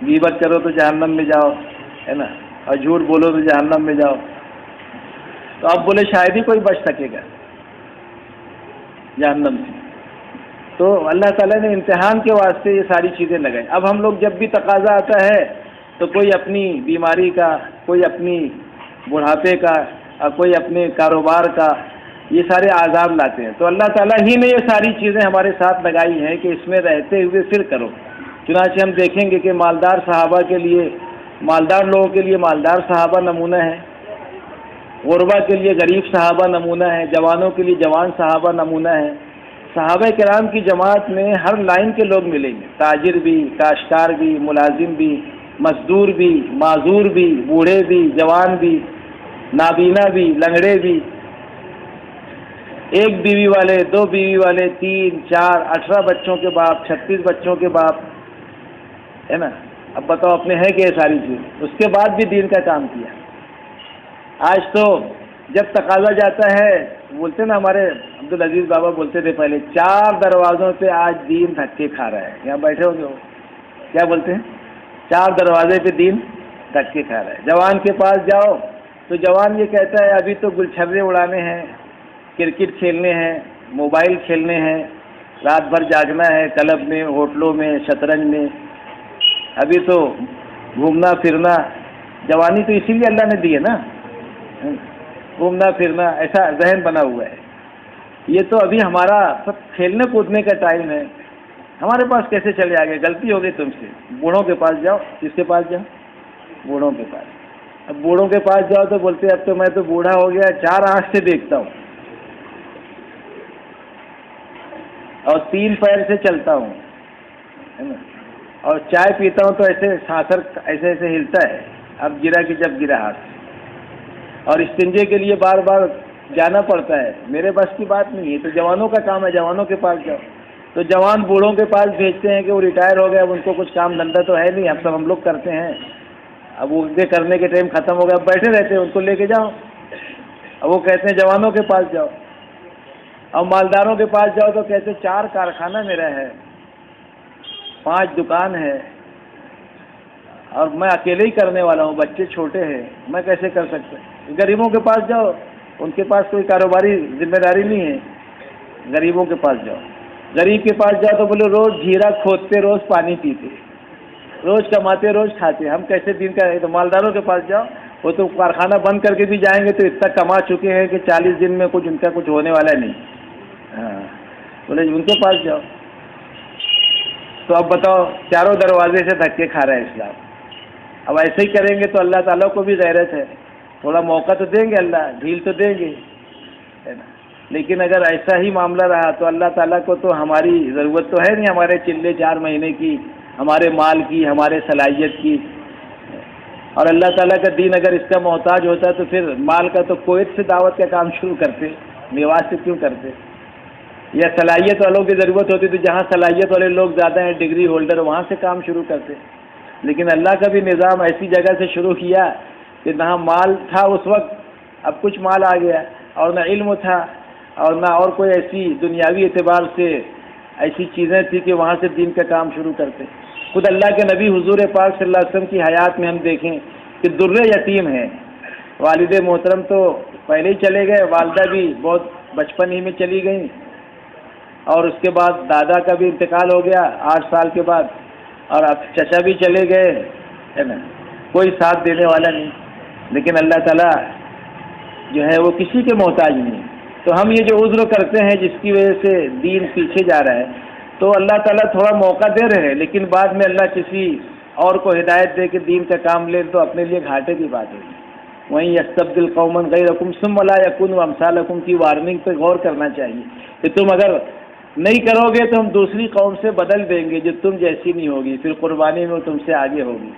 غیبت کرو تو جہنم میں جاؤ، ہے نا، اور جھوٹ بولو تو جہنم میں جاؤ۔ تو اب بولے شاید ہی کوئی بچ سکے گا جہنم سے۔ تو اللہ تعالیٰ نے امتحان کے واسطے یہ ساری چیزیں لگائی۔ اب ہم لوگ جب بھی تقاضا آتا ہے تو کوئی اپنی بیماری کا، کوئی اپنی بڑھاپے کا، اور کوئی اپنے کاروبار کا، یہ سارے عذاب لاتے ہیں۔ تو اللہ تعالیٰ ہی نے یہ ساری چیزیں ہمارے ساتھ لگائی ہیں کہ اس میں رہتے ہوئے پھر کرو۔ چنانچہ ہم دیکھیں گے کہ مالدار صحابہ کے لیے، مالدار لوگوں کے لیے مالدار صحابہ نمونہ ہے، غربا کے لیے غریب صحابہ نمونہ ہے، جوانوں کے لیے جوان صحابہ نمونہ ہے۔ صحابہ کرام کی جماعت میں ہر لائن کے لوگ ملیں گے، تاجر بھی، کاشتکار بھی، ملازم بھی، مزدور بھی، معذور بھی، بوڑھے بھی، جوان بھی، نابینا بھی، لنگڑے بھی، ایک بیوی والے، دو بیوی والے، 3 4 18 بچوں کے باپ، 36 بچوں کے باپ، ہے نا. اب بتاؤ اپنے ہے کہ یہ ساری چیز، اس کے بعد بھی دین کا کام کیا. آج تو جب تقاضا جاتا ہے، بولتے نا ہمارے عبدالعزیز بابا بولتے تھے پہلے، 4 دروازوں پہ آج دین دھکے کھا رہا ہے. یہاں بیٹھے ہوں گے وہ کیا بولتے ہیں، 4 دروازے پہ دین دھکے کھا رہا ہے. جوان کے پاس جاؤ تو جوان یہ کہتا ہے ابھی تو گلچھرے اڑانے ہیں، کرکٹ کھیلنے ہیں، موبائل کھیلنے ہیں، رات بھر جاگنا ہے، کلب میں، ہوٹلوں میں، شطرنج میں، ابھی تو گھومنا پھرنا. جوانی تو اسی لیے اللہ نے دی ہے نا، گھومنا پھرنا، ایسا ذہن بنا ہوا ہے. یہ تو ابھی ہمارا سب کھیلنے کودنے کا ٹائم ہے. ہمارے پاس کیسے چلے آ گئے؟ غلطی ہو گئی تم سے. بوڑھوں کے پاس جاؤ. کس کے پاس جاؤ؟ بوڑھوں کے پاس. اب بوڑھوں کے پاس جاؤ تو بولتے اب تو میں تو بوڑھا ہو گیا، 4 آنکھ سے دیکھتا ہوں اور 3 پیر سے چلتا ہوں، ہے نا، اور چائے پیتا ہوں تو ایسے سانسر ایسے ایسے ہلتا ہے، اب گرا کہ جب گرا ہاتھ، اور استنجے کے لیے بار بار جانا پڑتا ہے. میرے بس کی بات نہیں ہے. تو جوانوں کا کام ہے، جوانوں کے پاس جاؤ. تو جوان بوڑھوں کے پاس بھیجتے ہیں کہ وہ ریٹائر ہو گئے، اب ان کو کچھ کام دھندا تو ہے نہیں، ہم لوگ کرتے ہیں، اب وہ کے کرنے کے ٹائم ختم ہو گیا، اب بیٹھے رہتے ہیں، ان کو لے کے جاؤ. اب وہ کہتے ہیں جوانوں کے پاس جاؤ. اب مالداروں کے پاس جاؤ تو کہتے 4 کارخانہ میرا ہے، 5 دکان ہے، اور میں اکیلے ہی کرنے والا ہوں، بچے چھوٹے ہیں، میں کیسے کر سکتا. غریبوں کے پاس جاؤ، ان کے پاس کوئی کاروباری ذمہ داری نہیں ہے. غریبوں کے پاس جاؤ. غریب کے پاس جاؤ تو بولے روز جھیرا کھودتے، روز پانی پیتے، روز کماتے، روز کھاتے، ہم کیسے دین کا. تو مالداروں کے پاس جاؤ، وہ تو کارخانہ بند کر کے بھی جائیں گے تو اتنا کما چکے ہیں کہ 40 دن میں کچھ ان کا کچھ ہونے والا نہیں. ہاں بولے ان کے پاس جاؤ. تو اب بتاؤ، چاروں دروازے سے دھکے کھا رہا ہے اسلام. اب ایسے ہی کریں گے تو اللہ تعالیٰ کو بھی غیرت ہے، تھوڑا موقع تو دیں گے، اللہ ڈھیل تو دیں گے، ہے نا. لیکن اگر ایسا ہی معاملہ رہا تو اللہ تعالیٰ کو تو ہماری ضرورت تو ہے نہیں، ہمارے چلے 4 مہینے کی، ہمارے مال کی، ہمارے صلاحیت کی. اور اللہ تعالیٰ کا دین اگر اس کا محتاج ہوتا تو پھر مال کا تو کویت سے دعوت کا کام شروع کرتے، میوات سے کیوں کرتے. یا صلاحیت والوں کی ضرورت ہوتی تو جہاں صلاحیت والے لوگ زیادہ ہیں، ڈگری ہولڈر، وہاں سے کام شروع کرتے. لیکن اللہ کا بھی نظام ایسی جگہ سے شروع کیا کہ نہ مال تھا اس وقت، اب کچھ مال آ گیا، اور نہ علم تھا، اور نہ اور کوئی ایسی دنیاوی اعتبار سے ایسی چیزیں تھیں کہ وہاں سے دین کا کام شروع کرتے. خود اللہ کے نبی حضور پاک صلی اللہ علیہ وسلم کی حیات میں ہم دیکھیں کہ در یتیم ہیں. والد محترم تو پہلے ہی چلے گئے، والدہ بھی بہت بچپن ہی میں چلی گئیں، اور اس کے بعد دادا کا بھی انتقال ہو گیا 8 سال کے بعد، اور اب چچا بھی چلے گئے، ہے نا، کوئی ساتھ دینے والا نہیں. لیکن اللہ تعالیٰ جو ہے وہ کسی کے محتاج نہیں. تو ہم یہ جو عذر کرتے ہیں جس کی وجہ سے دین پیچھے جا رہا ہے، تو اللہ تعالیٰ تھوڑا موقع دے رہے ہیں، لیکن بعد میں اللہ کسی اور کو ہدایت دے کے دین کا کام لے تو اپنے لیے گھاٹے کی بات ہے. وہیں یستبدل قوما غیرکم ثم لا یکونوا امثالکم کی وارننگ پہ غور کرنا چاہیے کہ تم اگر نہیں کرو گے تو ہم دوسری قوم سے بدل دیں گے جو تم جیسی نہیں ہوگی، پھر قربانی میں تم سے آگے ہوگی،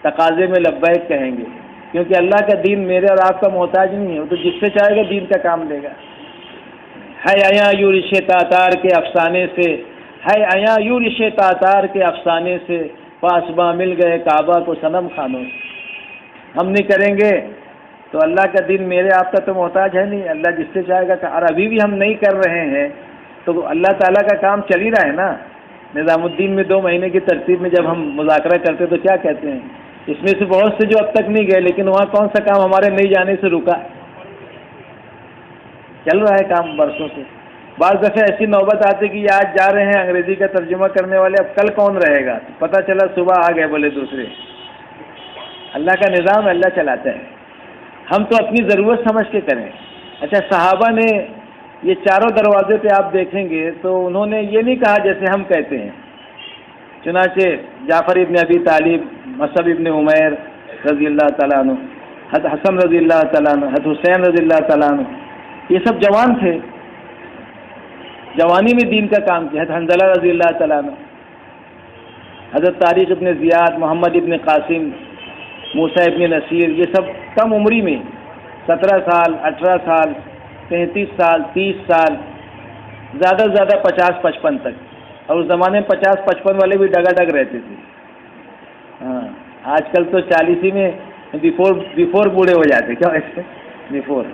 تقاضے میں لبیک کہیں گے. کیونکہ اللہ کا دین میرے اور آپ کا محتاج نہیں ہے، وہ تو جس سے چاہے گا دین کا کام لے گا. ہے آیا یورش تاتار کے افسانے سے، ہے آیا یورش تاتار کے افسانے سے، پاسباں مل گئے کعبہ کو صنم خانوں سے. ہم نہیں کریں گے تو اللہ کا دین میرے آپ کا تو محتاج ہے نہیں، اللہ جس سے چاہے گا. اور ابھی بھی ہم نہیں کر رہے ہیں تو اللہ تعالیٰ کا کام چل ہی رہا ہے نا. نظام الدین میں 2 مہینے کی ترتیب میں جب ہم مذاکرہ کرتے تو کیا کہتے ہیں، اس میں سے بہت سے جو اب تک نہیں گئے، لیکن وہاں کون سا کام ہمارے نہیں جانے سے رکا، چل رہا ہے کام برسوں سے. بعض دفعہ ایسی نوبت آتی کہ یہ آج جا رہے ہیں انگریزی کا ترجمہ کرنے والے، اب کل کون رہے گا، پتہ چلا صبح آ گئے بولے دوسرے. اللہ کا نظام اللہ چلاتا ہے، ہم تو اپنی ضرورت سمجھ کے کریں. اچھا، صحابہ نے یہ چاروں دروازے پہ آپ دیکھیں گے تو انہوں نے یہ نہیں کہا جیسے ہم کہتے ہیں. چنانچہ جعفر ابن ابی طالب، مصعب ابن عمیر رضی اللہ تعالیٰ عنہ، حضرت حسن رضی اللہ تعالیٰ عنہ، حضرت حسین رضی اللہ تعالیٰ عنہ، یہ سب جوان تھے، جوانی میں دین کا کام کیا. حضرت حنظلہ رضی اللہ تعالیٰ عنہ. حضرت طارق ابن زیاد، محمد ابن قاسم، موسیٰ ابن نصیر، یہ سب کم عمری میں 17 سال، 18 سال، 33 سال، 30 سال، زیادہ سے زیادہ 50-55 تک. اور اس زمانے میں 50-55 والے بھی ڈگا ڈگ رہتے تھے. ہاں آج کل تو 40 ہی میں بیفور بوڑھے ہو جاتے. کیا ایسے بیفور؟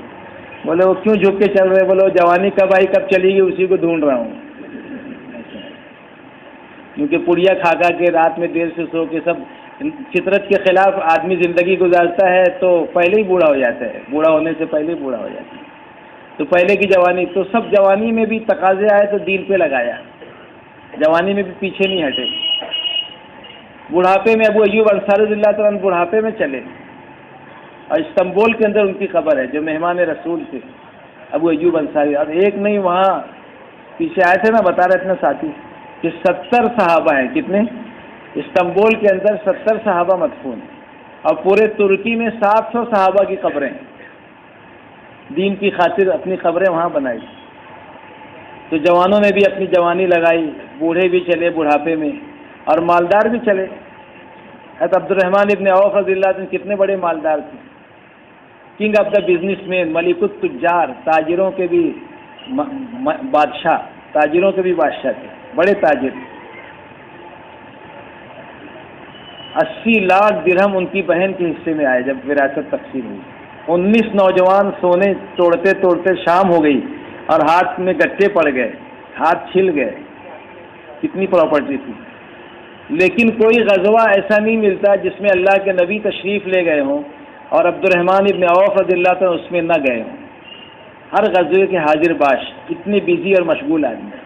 بولے وہ کیوں جھک کے چل رہے؟ بولے وہ جوانی کب آئی کب چلی گئی اسی کو ڈھونڈ رہا ہوں. کیونکہ پڑیا کھا کھا کے رات میں دیر سے سو کے سب فطرت کے خلاف آدمی زندگی گزارتا ہے تو پہلے ہی بوڑھا ہو جاتا ہے. بوڑھا ہونے سے پہلے ہی بوڑھا ہو جاتا ہے. تو پہلے کی جوانی تو سب جوانی میں بھی تقاضے آئے تو دین پہ لگایا، جوانی میں بھی پیچھے نہیں ہٹے. بڑھاپے میں ابو ایوب انصاری رضی اللہ تعالیٰ عنہ بڑھاپے میں چلے، اور استنبول کے اندر ان کی قبر ہے جو مہمان رسول تھے ابو ایوب انصاری. اب ایک نہیں، وہاں پیچھے آئے تھے نا، بتا رہے تھے ساتھی کہ 70 صحابہ ہیں. کتنے؟ استنبول کے اندر 70 صحابہ مدفون، اور پورے ترکی میں 700 صحابہ کی قبریں، دین کی خاطر اپنی قبریں وہاں بنائی. تو جوانوں نے بھی اپنی جوانی لگائی، بوڑھے بھی چلے بڑھاپے میں، اور مالدار بھی چلے. حضرت عبد الرحمن ابن عوف رضی اللہ عنہ کتنے بڑے مالدار تھے، king of the businessman, ملک التجار، تاجروں کے بھی بادشاہ، تاجروں کے بھی بادشاہ تھے، بڑے تاجر. 80 لاکھ درہم ان کی بہن کے حصے میں آئے جب وراثت تقسیم ہوئی. 19 نوجوان سونے توڑتے توڑتے شام ہو گئی اور ہاتھ میں گٹھے پڑ گئے، ہاتھ چھل گئے. کتنی پراپرٹی تھی. لیکن کوئی غزوہ ایسا نہیں ملتا جس میں اللہ کے نبی تشریف لے گئے ہوں اور عبد الرحمن ابن عوف رضی اللہ تعالیٰ اس میں نہ گئے ہوں. ہر غزوے کے حاضر باش، اتنے بزی اور مشغول آدمی.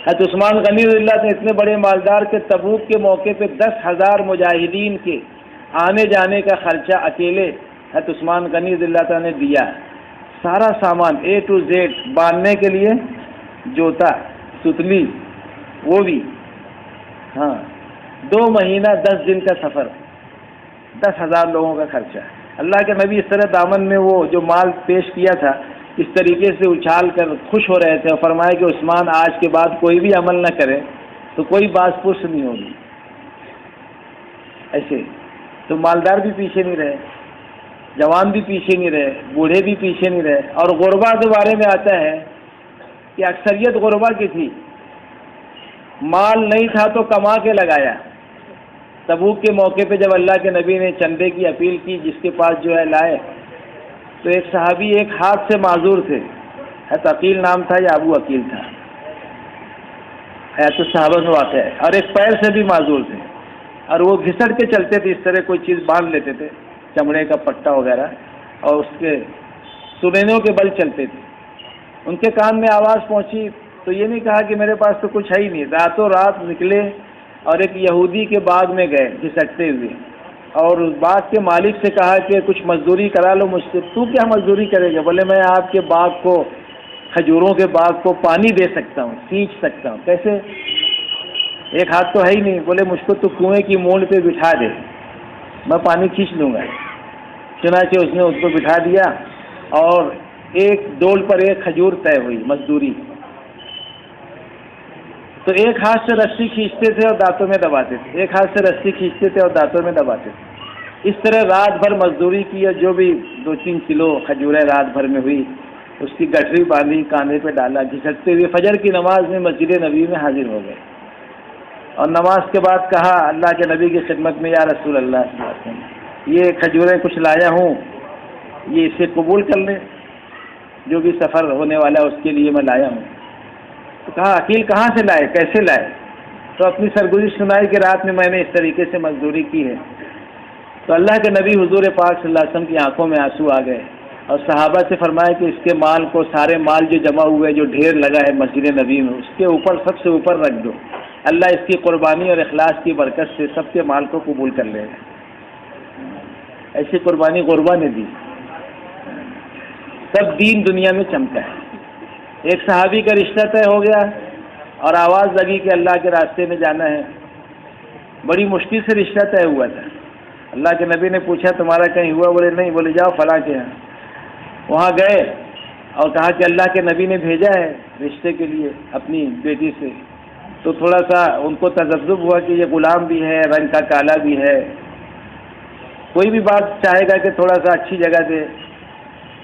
حضرت عثمان غنی رضی اللہ عنہ اتنے بڑے مالدار کے تبوک کے موقع پہ 10,000 مجاہدین کے آنے جانے کا خرچہ اکیلے حضرت عثمان غنی رضی اللہ تعالیٰ نے دیا. سارا سامان A to Z باندھنے کے لیے، جوتا، ستلی، وہ بھی. ہاں 2 مہینہ 10 دن کا سفر، 10,000 لوگوں کا خرچہ. اللہ کے نبی اس طرح دامن میں وہ جو مال پیش کیا تھا اس طریقے سے اچھال کر خوش ہو رہے تھے، اور فرمایا کہ عثمان آج کے بعد کوئی بھی عمل نہ کرے تو کوئی باز پرس نہیں ہوگی. ایسے تو مالدار بھی پیچھے نہیں رہے، جوان بھی پیچھے نہیں رہے، بوڑھے بھی پیچھے نہیں رہے. اور غربا کے بارے میں آتا ہے کہ اکثریت غربا کی تھی، مال نہیں تھا تو کما کے لگایا. تبوک کے موقع پہ جب اللہ کے نبی نے چندے کی اپیل کی، جس کے پاس جو ہے لائے، تو ایک صحابی ایک ہاتھ سے معذور تھے، حضرت عقیل نام تھا یا ابو عقیل تھا، حیات الصحابہ میں واقع ہے. اور ایک پیر سے بھی معذور تھے، اور وہ گھسٹ کے چلتے تھے، اس طرح کوئی چیز باندھ لیتے تھے، چمڑے کا پٹا وغیرہ، اور اس کے سنینوں کے بل چلتے تھے. ان کے کان میں آواز پہنچی تو یہ نہیں کہا کہ میرے پاس تو کچھ ہے ہی نہیں، راتوں رات نکلے اور ایک یہودی کے باغ میں گئے گھسٹتے ہوئے، اور اس باغ کے مالک سے کہا کہ کچھ مزدوری کرا لو مجھ سے. تو کیا مزدوری کرے گا؟ بولے میں آپ کے باغ کو، کھجوروں کے باغ کو پانی دے سکتا ہوں، سینچ سکتا ہوں. کیسے؟ ایک ہاتھ تو ہے ہی نہیں. بولے مجھ کو تو کنویں کی مونڈ پہ بٹھا دے، میں پانی کھینچ لوں گا. چنانچہ اس نے اس کو بٹھا دیا، اور ایک ڈول پر ایک کھجور طے ہوئی مزدوری. تو ایک ہاتھ سے رسی کھینچتے تھے اور دانتوں میں دباتے تھے، ایک ہاتھ سے رسی کھینچتے تھے اور دانتوں میں دباتے تھے. اس طرح رات بھر مزدوری کی، اور جو بھی 2-3 کلو کھجوریں رات بھر میں ہوئی اس کی گٹھری باندھی، کاندھے پہ ڈالا، گھسٹتے ہوئے فجر کی نماز میں مسجد نبی میں حاضر ہو گئے. اور نماز کے بعد کہا اللہ کے نبی کی خدمت میں، یا رسول اللہ صلی اللہ علیہ وسلم، یہ کھجوریں کچھ لایا ہوں، یہ اسے قبول کر لیں، جو بھی سفر ہونے والا ہے اس کے لیے میں لایا ہوں. تو کہا عقیل کہاں سے لائے، کیسے لائے؟ تو اپنی سرگزشت سنائی کہ رات میں نے اس طریقے سے مزدوری کی ہے. تو اللہ کے نبی حضور پاک صلی اللہ علیہ وسلم کی آنکھوں میں آنسو آ گئے، اور صحابہ سے فرمایا کہ اس کے مال کو، سارے مال جو جمع ہوئے، جو ڈھیر لگا ہے مسجد نبی میں، اس کے اوپر سب سے اوپر رکھ دو. اللہ اس کی قربانی اور اخلاص کی برکت سے سب کے مال کو قبول کر لے گا. ایسی قربانی غربا نے دی، تب دین دنیا میں چمکا ہے. ایک صحابی کا رشتہ طے ہو گیا اور آواز لگی کہ اللہ کے راستے میں جانا ہے. بڑی مشکل سے رشتہ طے ہوا تھا. اللہ کے نبی نے پوچھا تمہارا کہیں ہوا؟ بولے نہیں. بولے جاؤ فلاں کے یہاں. وہاں گئے اور کہا کہ اللہ کے نبی نے بھیجا ہے رشتے کے لیے اپنی بیٹی سے. تو تھوڑا سا ان کو تجذب ہوا کہ یہ غلام بھی ہے، رنگ کا کالا بھی ہے، کوئی بھی بات چاہے گا کہ تھوڑا سا اچھی جگہ سے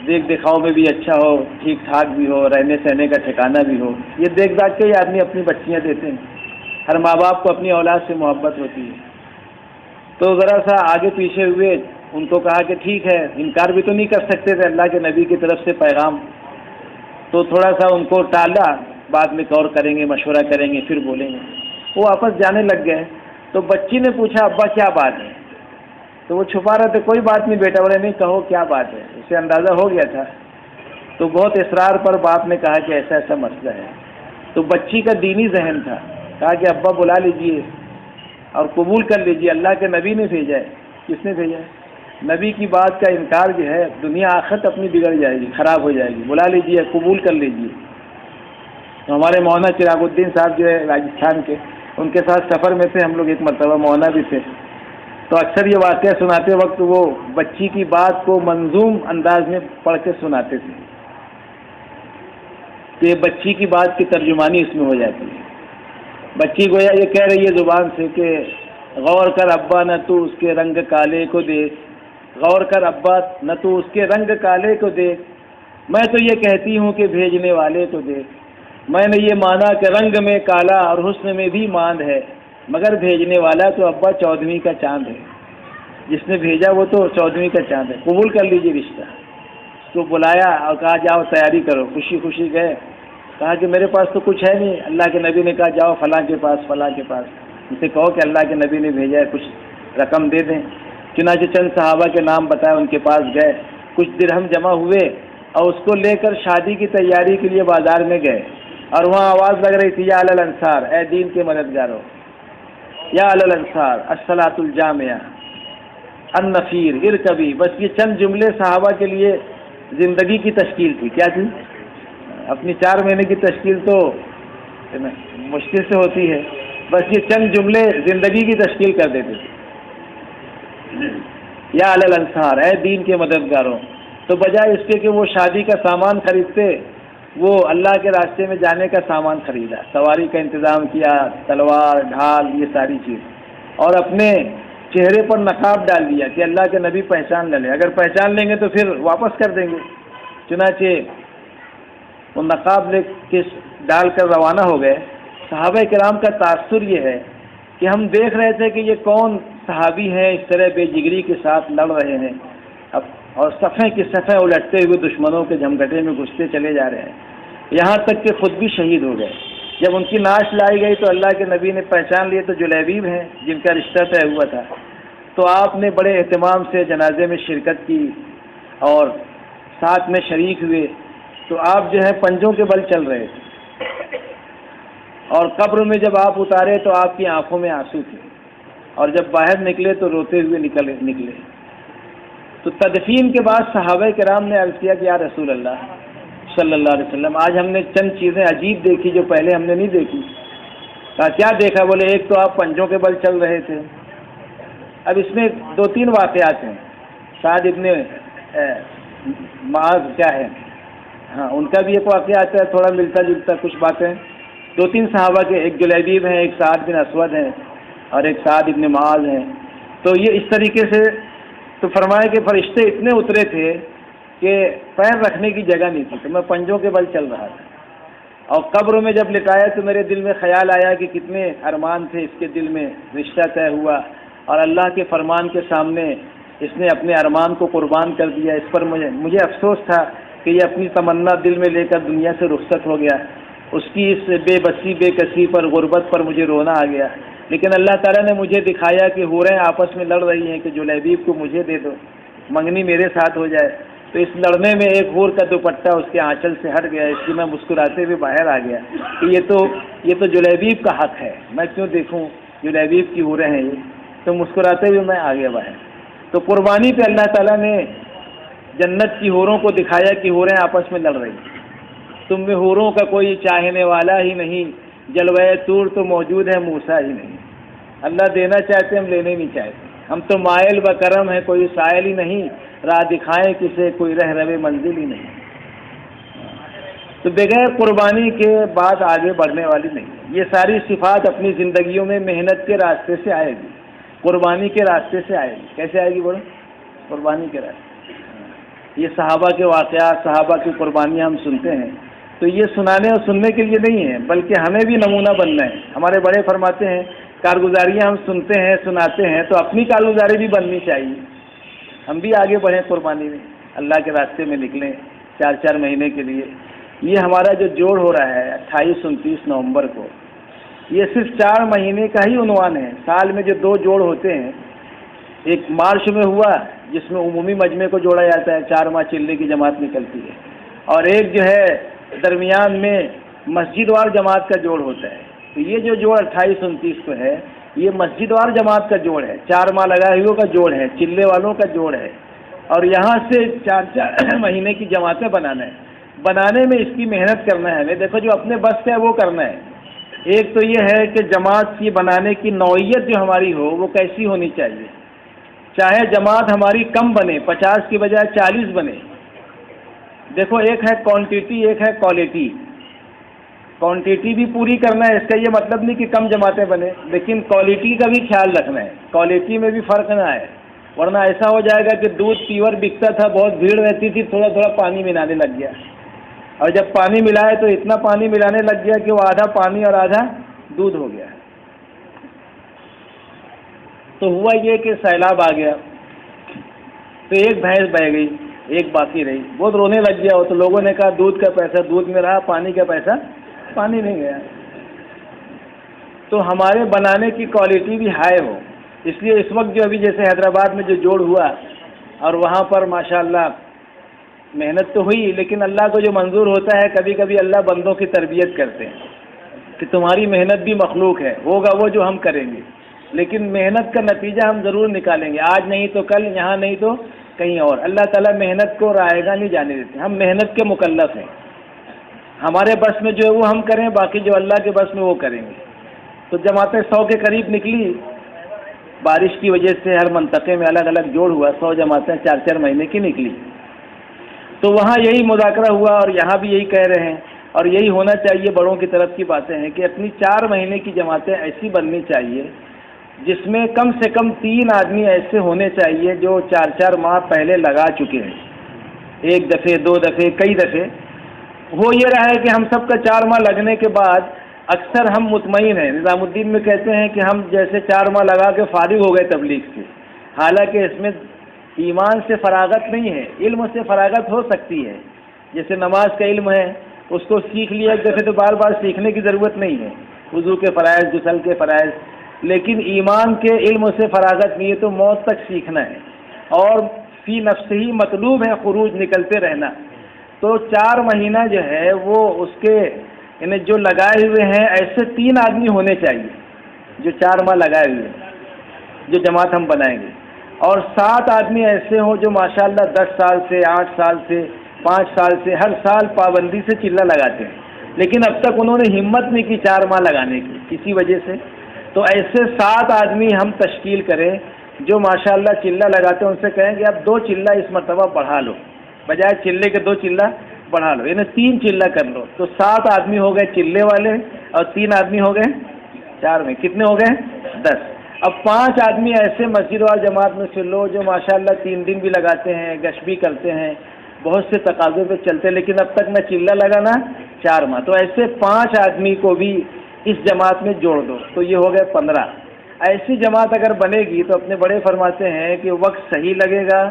دیکھ دکھاؤ میں بھی اچھا ہو، ٹھیک ٹھاک بھی ہو، رہنے سہنے کا ٹھکانہ بھی ہو. یہ دیکھ داکھ کے ہی آدمی اپنی بچیاں دیتے ہیں. ہر ماں باپ کو اپنی اولاد سے محبت ہوتی ہے. تو ذرا سا آگے پیچھے ہوئے، ان کو کہا کہ ٹھیک ہے، انکار بھی تو نہیں کر سکتے تھے اللہ کے نبی کی طرف سے پیغام. تو تھوڑا سا ان کو ٹالا، بعد میں غور کریں گے، مشورہ کریں گے، پھر بولیں گے. وہ واپس جانے لگ گئے. تو بچی نے پوچھا ابا کیا بات ہے؟ تو وہ چھپا رہے تھے. کوئی بات نہیں بیٹا. بولے نہیں کہو کیا بات ہے. اسے اندازہ ہو گیا تھا. تو بہت اصرار پر باپ نے کہا کہ ایسا ایسا مسئلہ ہے. تو بچی کا دینی ذہن تھا. کہا کہ ابا بلا لیجئے اور قبول کر لیجئے، اللہ کے نبی نے بھیجا ہے. کس نے بھیجا ہے؟ نبی کی بات کا انکار جو ہے دنیا آخرت اپنی بگڑ جائے گی، خراب ہو جائے گی. بلا لیجئے، قبول کر لیجئے. تو ہمارے مولانا چراغ الدین صاحب جو ہے راجستھان کے، ان کے ساتھ سفر میں تھے ہم لوگ. ایک مرتبہ مولانا بھی تھے. تو اکثر یہ واقعہ سناتے وقت وہ بچی کی بات کو منظوم انداز میں پڑھ کے سناتے تھے کہ بچی کی بات کی ترجمانی اس میں ہو جاتی ہے. بچی گویا یہ کہہ رہی ہے زبان سے کہ غور کر ابا نہ تو اس کے رنگ کالے کو دیکھ، غور کر ابا نہ تو اس کے رنگ کالے کو دیکھ، میں تو یہ کہتی ہوں کہ بھیجنے والے کو دیکھ. میں نے یہ مانا کہ رنگ میں کالا اور حسن میں بھی ماند ہے، مگر بھیجنے والا تو ابا 14ویں کا چاند ہے. جس نے بھیجا وہ تو 14ویں کا چاند ہے. قبول کر لیجئے رشتہ. اس کو بلایا اور کہا جاؤ تیاری کرو. خوشی خوشی گئے. کہا کہ میرے پاس تو کچھ ہے نہیں. اللہ کے نبی نے کہا جاؤ فلاں کے پاس، فلاں کے پاس، اسے کہو کہ اللہ کے نبی نے بھیجا ہے، کچھ رقم دے دیں. چنانچہ چند صحابہ کے نام بتائے، ان کے پاس گئے. کچھ درہم جمع ہوئے اور اس کو لے کر شادی کی تیاری کے لیے بازار میں گئے. اور وہاں آواز لگ رہی تھی یا علی الانصار، اے دین کے مددگاروں، یا علی الانصار الصلاۃ الجامعہ النفیر ارکبی. بس یہ چند جملے صحابہ کے لیے زندگی کی تشکیل تھی. کیا تھی؟ اپنی 4 مہینے کی تشکیل تو مشکل سے ہوتی ہے. بس یہ چند جملے زندگی کی تشکیل کر دیتے تھے. یا علی الانصار، اے دین کے مددگاروں. تو بجائے اس کے کہ وہ شادی کا سامان خریدتے، وہ اللہ کے راستے میں جانے کا سامان خریدا، سواری کا انتظام کیا، تلوار، ڈھال، یہ ساری چیز. اور اپنے چہرے پر نقاب ڈال دیا کہ اللہ کے نبی پہچان نہ لیں. اگر پہچان لیں گے تو پھر واپس کر دیں گے. چنانچہ وہ نقاب لے کے ڈال کر روانہ ہو گئے. صحابہ کرام کا تاثر یہ ہے کہ ہم دیکھ رہے تھے کہ یہ کون صحابی ہیں اس طرح بے جگری کے ساتھ لڑ رہے ہیں اور صفیں کی صفیں الٹتے ہوئے دشمنوں کے جھمگٹے میں گھستے چلے جا رہے ہیں، یہاں تک کہ خود بھی شہید ہو گئے. جب ان کی نعش لائی گئی تو اللہ کے نبی نے پہچان لیے تو جلیبیب ہیں جن کا رشتہ طے ہوا تھا. تو آپ نے بڑے اہتمام سے جنازے میں شرکت کی اور ساتھ میں شریک ہوئے. تو آپ جو ہے پنجوں کے بل چل رہے تھے اور قبر میں جب آپ اتارے تو آپ کی آنکھوں میں آنسو تھے اور جب باہر نکلے تو روتے ہوئے نکلے. تو تدفین کے بعد صحابہ کرام نے عرض کیا کہ یا رسول اللہ صلی اللہ علیہ وسلم، آج ہم نے چند چیزیں عجیب دیکھی جو پہلے ہم نے نہیں دیکھی. کہا کیا دیکھا؟ بولے ایک تو آپ پنجوں کے بل چل رہے تھے. اب اس میں 2-3 واقعات ہیں. سعد ابن معاذ کیا ہے، ہاں ان کا بھی ایک واقعہ آتا ہے تھوڑا ملتا جلتا کچھ باتیں. 2-3 صحابہ کے، ایک جلیبیب ہیں، ایک سعد بن اسود ہیں اور ایک سعد ابن معاذ ہیں. تو یہ اس طریقے سے تو فرمایا کہ فرشتے اتنے اترے تھے کہ پیر رکھنے کی جگہ نہیں تھی. تو میں پنجوں کے بل چل رہا تھا اور قبر میں جب لٹایا تو میرے دل میں خیال آیا کہ کتنے ارمان تھے اس کے دل میں. رشتہ طے ہوا اور اللہ کے فرمان کے سامنے اس نے اپنے ارمان کو قربان کر دیا. اس پر مجھے افسوس تھا کہ یہ اپنی تمنا دل میں لے کر دنیا سے رخصت ہو گیا. اس کی اس بے بسی بے کسی پر، غربت پر مجھے رونا آ گیا. لیکن اللہ تعالیٰ نے مجھے دکھایا کہ حوریں آپس میں لڑ رہی ہیں کہ جلیبیب کو مجھے دے دو، منگنی میرے ساتھ ہو جائے. تو اس لڑنے میں ایک حور کا دوپٹہ اس کے آنچل سے ہٹ گیا. اس لیے میں مسکراتے ہوئے باہر آ گیا کہ یہ تو جلیبیب کا حق ہے، میں کیوں دیکھوں، جلیبیب کی حوریں ہیں یہ. تو مسکراتے ہوئے میں آ گیا باہر. تو قربانی پہ اللہ تعالیٰ نے جنت کی حوروں کو دکھایا کہ حوریں آپس میں لڑ رہی ہیں. تم میں حوروں کا کوئی چاہنے والا ہی نہیں، جلوہ طور تو موجود ہے موسیٰ ہی نہیں. اللہ دینا چاہتے ہم لینے نہیں چاہتے. ہم تو مائل و کرم ہے، کوئی سائل ہی نہیں، راہ دکھائیں کسے کوئی رہ روے منزل ہی نہیں. تو بغیر قربانی کے بات آگے بڑھنے والی نہیں ہے۔ یہ ساری صفات اپنی زندگیوں میں محنت کے راستے سے آئے گی، قربانی کے راستے سے آئے گی۔ کیسے آئے گی بولو؟ قربانی کے راستے۔ یہ صحابہ کے واقعات، صحابہ کی قربانیاں ہم سنتے ہیں تو یہ سنانے اور سننے کے لیے نہیں ہے، بلکہ ہمیں بھی نمونہ بننا ہے۔ ہمارے بڑے فرماتے ہیں کارگزاریاں ہم سنتے ہیں، سناتے ہیں، تو اپنی کارگزاری بھی بننی چاہیے، ہم بھی آگے بڑھیں قربانی میں، اللہ کے راستے میں نکلیں 4 مہینے کے لیے۔ یہ ہمارا جو جوڑ ہو رہا ہے 28-29 نومبر کو، یہ صرف 4 مہینے کا ہی عنوان ہے۔ سال میں جو 2 جوڑ ہوتے ہیں، ایک مارچ میں ہوا جس میں عمومی مجمع کو جوڑا جاتا ہے، 4 ماہ چلے کی جماعت نکلتی ہے، اور ایک جو ہے درمیان میں مسجد وار جماعت کا جوڑ ہوتا ہے۔ تو یہ جو جوڑ 28-29 کو ہے، یہ مسجد وار جماعت کا جوڑ ہے، 4 ماہ لگائے ہوئے کا جوڑ ہے، چلے والوں کا جوڑ ہے، اور یہاں سے 4 مہینے کی جماعتیں بنانا ہے۔ بنانے میں اس کی محنت کرنا ہے ہمیں، دیکھو جو اپنے بس سے ہے وہ کرنا ہے۔ ایک تو یہ ہے کہ جماعت کی بنانے کی نوعیت جو ہماری ہو وہ کیسی ہونی چاہیے، چاہے جماعت ہماری کم بنے، 50 کی بجائے 40 بنے۔ دیکھو ایک ہے کوانٹیٹی، ایک ہے کوالٹی۔ کوانٹیٹی بھی پوری کرنا ہے، اس کا یہ مطلب نہیں کہ کم جماعتیں بنے، لیکن کوالٹی کا بھی خیال رکھنا ہے، کوالٹی میں بھی فرق نہ آئے، ورنہ ایسا ہو جائے گا کہ دودھ پیور بکتا تھا، بہت بھیڑ رہتی تھی، تھوڑا تھوڑا پانی ملانے لگ گیا، اور جب پانی ملائے تو اتنا پانی ملانے لگ گیا کہ وہ آدھا پانی اور آدھا دودھ ہو گیا۔ تو ہوا یہ کہ سیلاب آ گیا، تو ایک بھینس بہ گئی، ایک باقی رہی، بہت رونے لگ گیا وہ، تو لوگوں نے کہا دودھ کا پیسہ دودھ میں رہا، پانی کا پیسہ پانی نہیں گیا۔ تو ہمارے بنانے کی کوالٹی بھی ہائی ہو، اس لیے اس وقت جو ابھی جیسے حیدرآباد میں جو جوڑ ہوا، اور وہاں پر ماشاءاللہ محنت تو ہوئی، لیکن اللہ کو جو منظور ہوتا ہے، کبھی کبھی اللہ بندوں کی تربیت کرتے ہیں کہ تمہاری محنت بھی مخلوق ہے، ہوگا وہ جو ہم کریں گے، لیکن محنت کا نتیجہ ہم ضرور نکالیں گے، آج نہیں تو کل، یہاں نہیں تو کہیں اور۔ اللہ تعالیٰ محنت کو رائے گا نہیں جانے دیتے، ہم محنت کے مکلف ہیں، ہمارے بس میں جو ہے وہ ہم کریں، باقی جو اللہ کے بس میں وہ کریں گے۔ تو جماعتیں 100 کے قریب نکلی، بارش کی وجہ سے ہر منطقے میں الگ الگ جوڑ ہوا، 100 جماعتیں 4 مہینے کی نکلی۔ تو وہاں یہی مذاکرہ ہوا، اور یہاں بھی یہی کہہ رہے ہیں، اور یہی ہونا چاہیے، بڑوں کی طرف کی باتیں ہیں کہ اپنی 4 مہینے کی جماعتیں ایسی بننی چاہیے جس میں کم سے کم 3 آدمی ایسے ہونے چاہیے جو 4 ماہ پہلے لگا چکے ہیں، 1 دفعے 2 دفعے کئی دفعے۔ وہ یہ رہا ہے کہ ہم سب کا 4 ماہ لگنے کے بعد اکثر ہم مطمئن ہیں، نظام الدین میں کہتے ہیں کہ ہم جیسے 4 ماہ لگا کے فارغ ہو گئے تبلیغ سے، حالانکہ اس میں ایمان سے فراغت نہیں ہے، علم سے فراغت ہو سکتی ہے، جیسے نماز کا علم ہے، اس کو سیکھ لیا ایک دفعہ تو بار بار سیکھنے کی ضرورت نہیں ہے، وضو کے فرائض، غسل کے فرائض، لیکن ایمان کے علم سے فراغت نہیں ہے تو موت تک سیکھنا ہے، اور فی نفس ہی مطلوب ہے خروج، نکلتے رہنا۔ تو 4 مہینہ جو ہے وہ اس کے یعنی جو لگائے ہوئے ہیں ایسے 3 آدمی ہونے چاہیے جو 4 ماہ لگائے ہوئے ہیں، جو جماعت ہم بنائیں گے، اور 7 آدمی ایسے ہوں جو ماشاءاللہ 10 سال سے، 8 سال سے، 5 سال سے ہر سال پابندی سے چلہ لگاتے ہیں، لیکن اب تک انہوں نے ہمت نہیں کی 4 ماہ لگانے کی کسی وجہ سے۔ تو ایسے 7 آدمی ہم تشکیل کریں جو ماشاءاللہ چلہ لگاتے ہیں، ان سے کہیں کہ اب 2 چلہ اس مرتبہ بڑھا لو، بجائے چلے کے 2 چلہ بڑھا لو، یعنی 3 چلہ کر لو۔ تو 7 آدمی ہو گئے چلے والے، اور 3 آدمی ہو گئے 4 میں، کتنے ہو گئے 10۔ اب 5 آدمی ایسے مسجد وال جماعت میں سے لو جو ماشاءاللہ 3 دن بھی لگاتے ہیں، گشت بھی کرتے ہیں، بہت سے تقاضوں پہ چلتے ہیں، لیکن اب تک نہ چلہ لگانا 4 ماہ۔ تو ایسے 5 آدمی کو بھی اس جماعت میں جوڑ دو، تو یہ ہو گئے 15۔ ایسی جماعت اگر بنے گی تو اپنے بڑے فرماتے ہیں کہ وقت صحیح لگے گا،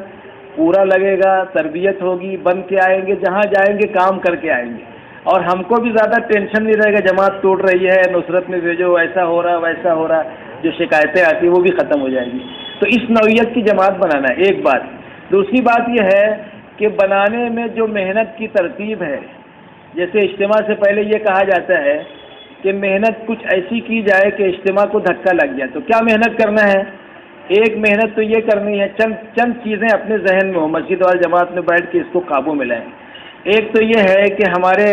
پورا لگے گا، تربیت ہوگی، بن کے آئیں گے، جہاں جائیں گے کام کر کے آئیں گے، اور ہم کو بھی زیادہ ٹینشن نہیں رہے گا جماعت ٹوٹ رہی ہے، نصرت میں بھیجو، ایسا ہو رہا ویسا ہو رہا، جو شکایتیں آتی وہ بھی ختم ہو جائیں گی۔ تو اس نوعیت کی جماعت بنانا ہے ایک بات۔ دوسری بات یہ ہے کہ بنانے میں جو محنت کی ترتیب ہے، جیسے اجتماع سے پہلے یہ کہا جاتا ہے کہ محنت کچھ ایسی کی جائے کہ اجتماع کو دھکا لگ جائے، تو کیا محنت کرنا ہے؟ ایک محنت تو یہ کرنی ہے، چند چیزیں اپنے ذہن میں ہو، مسجد وال جماعت میں بیٹھ کے اس کو قابو میں لائیں۔ ایک تو یہ ہے کہ ہمارے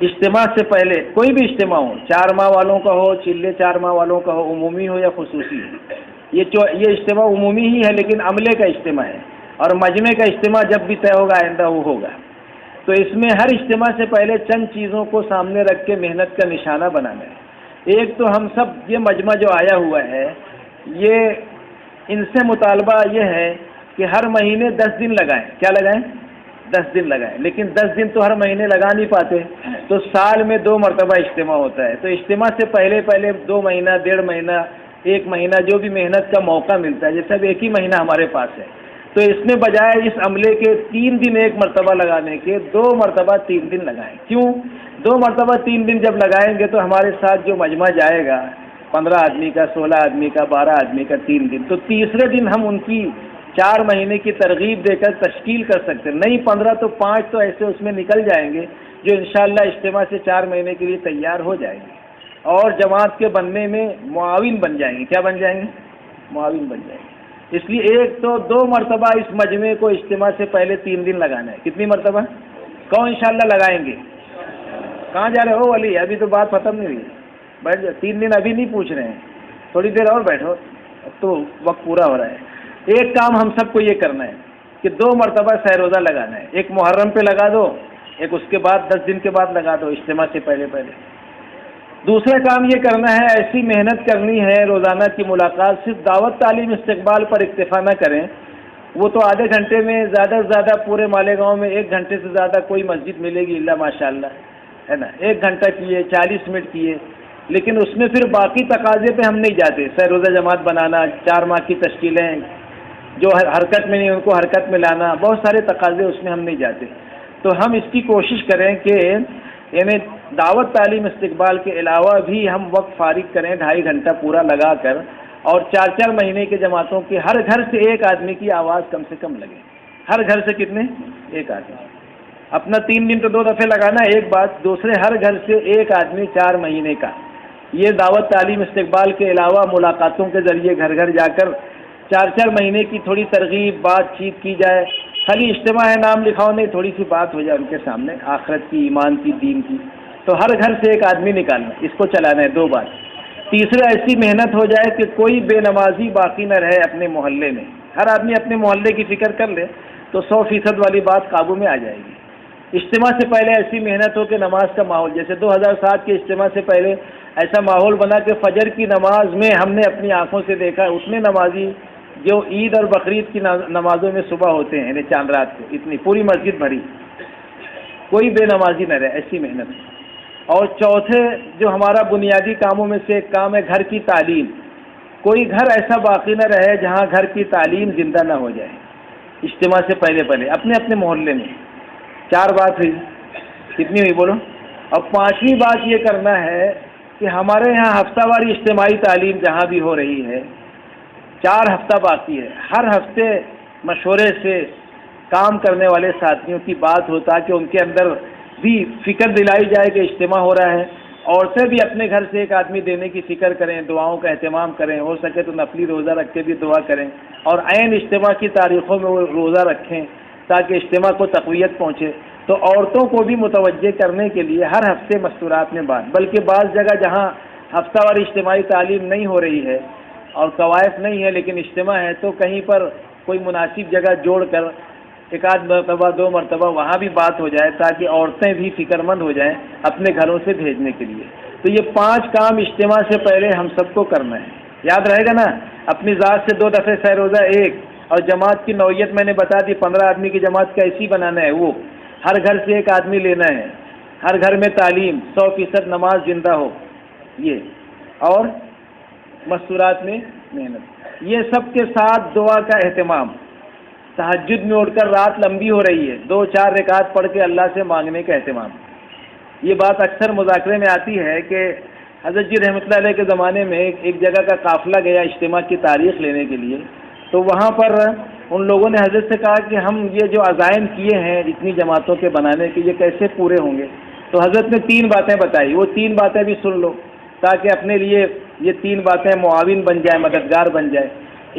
اجتماع سے پہلے، کوئی بھی اجتماع ہو، 4 ماہ والوں کا ہو، چلے 4 ماہ والوں کا ہو، عمومی ہو یا خصوصی، یہ اجتماع عمومی ہی ہے لیکن عملے کا اجتماع ہے، اور مجمع کا اجتماع جب بھی طے ہوگا آئندہ وہ ہوگا۔ تو اس میں ہر اجتماع سے پہلے چند چیزوں کو سامنے رکھ کے محنت کا نشانہ بنانا ہے۔ ایک تو ہم سب یہ مجمع جو آیا ہوا ہے، یہ ان سے مطالبہ یہ ہے کہ ہر مہینے 10 دن لگائیں۔ کیا لگائیں؟ 10 دن لگائیں، لیکن 10 دن تو ہر مہینے لگا نہیں پاتے، تو سال میں 2 مرتبہ اجتماع ہوتا ہے، تو اجتماع سے پہلے 2 مہینہ، 1.5 مہینہ، 1 مہینہ جو بھی محنت کا موقع ملتا ہے، جیسے اب 1 ہی مہینہ ہمارے پاس ہے، تو اس میں بجائے اس عملے کے 3 دن 1 مرتبہ لگانے کے 2 مرتبہ 3 دن لگائیں۔ کیوں 2 مرتبہ 3 دن جب لگائیں گے تو ہمارے ساتھ جو مجمع جائے گا 15 آدمی کا، 16 آدمی کا، 12 آدمی کا 3 دن، تو تیسرے دن ہم ان کی 4 مہینے کی ترغیب دے کر تشکیل کر سکتے ہیں۔ نہیں 15 تو 5 تو ایسے اس میں نکل جائیں گے جو انشاءاللہ اجتماع سے 4 مہینے کے لیے تیار ہو جائیں گے اور جماعت کے بننے میں معاون بن جائیں گے۔ کیا بن جائیں گے؟ معاون بن جائیں گے۔ اس لیے ایک تو 2 مرتبہ اس مجمع کو اجتماع سے پہلے 3 دن لگانا ہے۔ کتنی مرتبہ؟ کون انشاءاللہ لگائیں گے؟ کہاں جا رہے ہو علی؟ ابھی تو بات ختم نہیں ہوئی، بیٹھ جاؤ۔ 3 دن ابھی نہیں پوچھ رہے ہیں، تھوڑی دیر اور بیٹھو، اب تو وقت پورا ہو رہا ہے۔ ایک کام ہم سب کو یہ کرنا ہے کہ 2 مرتبہ سہ روزہ لگانا ہے، ایک محرم پہ لگا دو، ایک اس کے بعد 10 دن کے بعد لگا دو اجتماع سے پہلے۔ دوسرا کام یہ کرنا ہے، ایسی محنت کرنی ہے روزانہ کی ملاقات، صرف دعوت تعلیم استقبال پر اکتفا نہ کریں، وہ تو آدھے گھنٹے میں زیادہ سے زیادہ پورے مالیگاؤں میں 1 گھنٹے سے زیادہ کوئی مسجد ملے گی اللہ ماشاءاللہ، ہے نا، 1 گھنٹہ کیے، 40 منٹ کیے، لیکن اس میں پھر باقی تقاضے پہ ہم نہیں جاتے۔ سہ روزہ جماعت بنانا، 4 ماہ کی تشکیلیں، جو حرکت میں نہیں ان کو حرکت میں لانا، بہت سارے تقاضے اس میں ہم نہیں جاتے۔ تو ہم اس کی کوشش کریں کہ یعنی دعوت تعلیم استقبال کے علاوہ بھی ہم وقت فارغ کریں 2.5 گھنٹہ پورا لگا کر، اور 4 مہینے کے جماعتوں کی ہر گھر سے 1 آدمی کی آواز کم سے کم لگے۔ ہر گھر سے کتنے؟ 1 آدمی۔ اپنا 3 دن تو 2 دفعے لگانا ہے، ایک بات، دوسرے ہر گھر سے 1 آدمی 4 مہینے کا۔ یہ دعوت تعلیم استقبال کے علاوہ ملاقاتوں کے ذریعے گھر گھر جا کر 4 مہینے کی تھوڑی ترغیب بات چیت کی جائے، خالی اجتماع ہے نام لکھاؤ نہیں، تھوڑی سی بات ہو جائے ان کے سامنے آخرت کی، ایمان کی، دین کی۔ تو ہر گھر سے 1 آدمی نکالنا، اس کو چلانا ہے 2 بار۔ تیسرا ایسی محنت ہو جائے کہ کوئی بے نمازی باقی نہ رہے اپنے محلے میں، ہر آدمی اپنے محلے کی فکر کر لے تو 100% والی بات قابو میں آ جائے گی۔ اجتماع سے پہلے ایسی محنت ہو کہ نماز کا ماحول، جیسے 2007 کے اجتماع سے پہلے ایسا ماحول بنا کہ فجر کی نماز میں ہم نے اپنی آنکھوں سے دیکھا اتنے نمازی جو عید اور بقرعید کی نمازوں میں صبح ہوتے ہیں، یعنی چاند رات کو، اتنی پوری مسجد بھری، کوئی بے نمازی نہ رہے، ایسی محنت۔ اور چوتھے جو ہمارا بنیادی کاموں میں سے ایک کام ہے گھر کی تعلیم، کوئی گھر ایسا باقی نہ رہے جہاں گھر کی تعلیم زندہ نہ ہو جائے اجتماع سے پہلے اپنے اپنے محلے میں۔ 4 بات ہوئی، کتنی ہوئی بولو؟ اور 5ویں بات یہ کرنا ہے کہ ہمارے یہاں ہفتہ واری اجتماعی تعلیم جہاں بھی ہو رہی ہے، 4 ہفتہ باقی ہے، ہر ہفتے مشورے سے کام کرنے والے ساتھیوں کی بات ہو تاکہ ان کے اندر بھی فکر دلائی جائے کہ اجتماع ہو رہا ہے۔ عورتیں بھی اپنے گھر سے 1 آدمی دینے کی فکر کریں، دعاؤں کا اہتمام کریں، ہو سکے تو نفلی روزہ رکھ کے بھی دعا کریں، اور عین اجتماع کی تاریخوں میں وہ روزہ رکھیں تاکہ اجتماع کو تقویت پہنچے۔ تو عورتوں کو بھی متوجہ کرنے کے لیے ہر ہفتے مستورات میں بات، بلکہ بعض جگہ جہاں ہفتہ واری اجتماعی تعلیم نہیں ہو رہی ہے اور قوائف نہیں ہے لیکن اجتماع ہے، تو کہیں پر کوئی مناسب جگہ جوڑ کر 1 آدھ مرتبہ 2 مرتبہ وہاں بھی بات ہو جائے تاکہ عورتیں بھی فکر مند ہو جائیں اپنے گھروں سے بھیجنے کے لیے۔ تو یہ 5 کام اجتماع سے پہلے ہم سب کو کرنا ہے، یاد رہے گا نا؟ اپنی ذات سے 2 دفعے سہ روزہ 1، اور جماعت کی نوعیت میں نے بتا دی، 15 آدمی کی جماعت کیسی بنانا ہے، وہ ہر گھر سے 1 آدمی لینا ہے، ہر گھر میں تعلیم، 100% نماز زندہ ہو، یہ، اور مستورات میں محنت، یہ سب کے ساتھ دعا کا اہتمام، تہجد میں اٹھ کر رات لمبی ہو رہی ہے 2-4 رکعت پڑھ کے اللہ سے مانگنے کا اہتمام۔ یہ بات اکثر مذاکرے میں آتی ہے کہ حضرت جی رحمۃ اللہ علیہ کے زمانے میں ایک جگہ کا قافلہ گیا اجتماع کی تاریخ لینے کے لیے، تو وہاں پر ان لوگوں نے حضرت سے کہا کہ ہم یہ جو عزائم کیے ہیں اتنی جماعتوں کے بنانے کے، یہ کیسے پورے ہوں گے؟ تو حضرت نے 3 باتیں بتائی، وہ 3 باتیں بھی سن لو تاکہ اپنے لیے یہ 3 باتیں معاون بن جائیں، مددگار بن جائے۔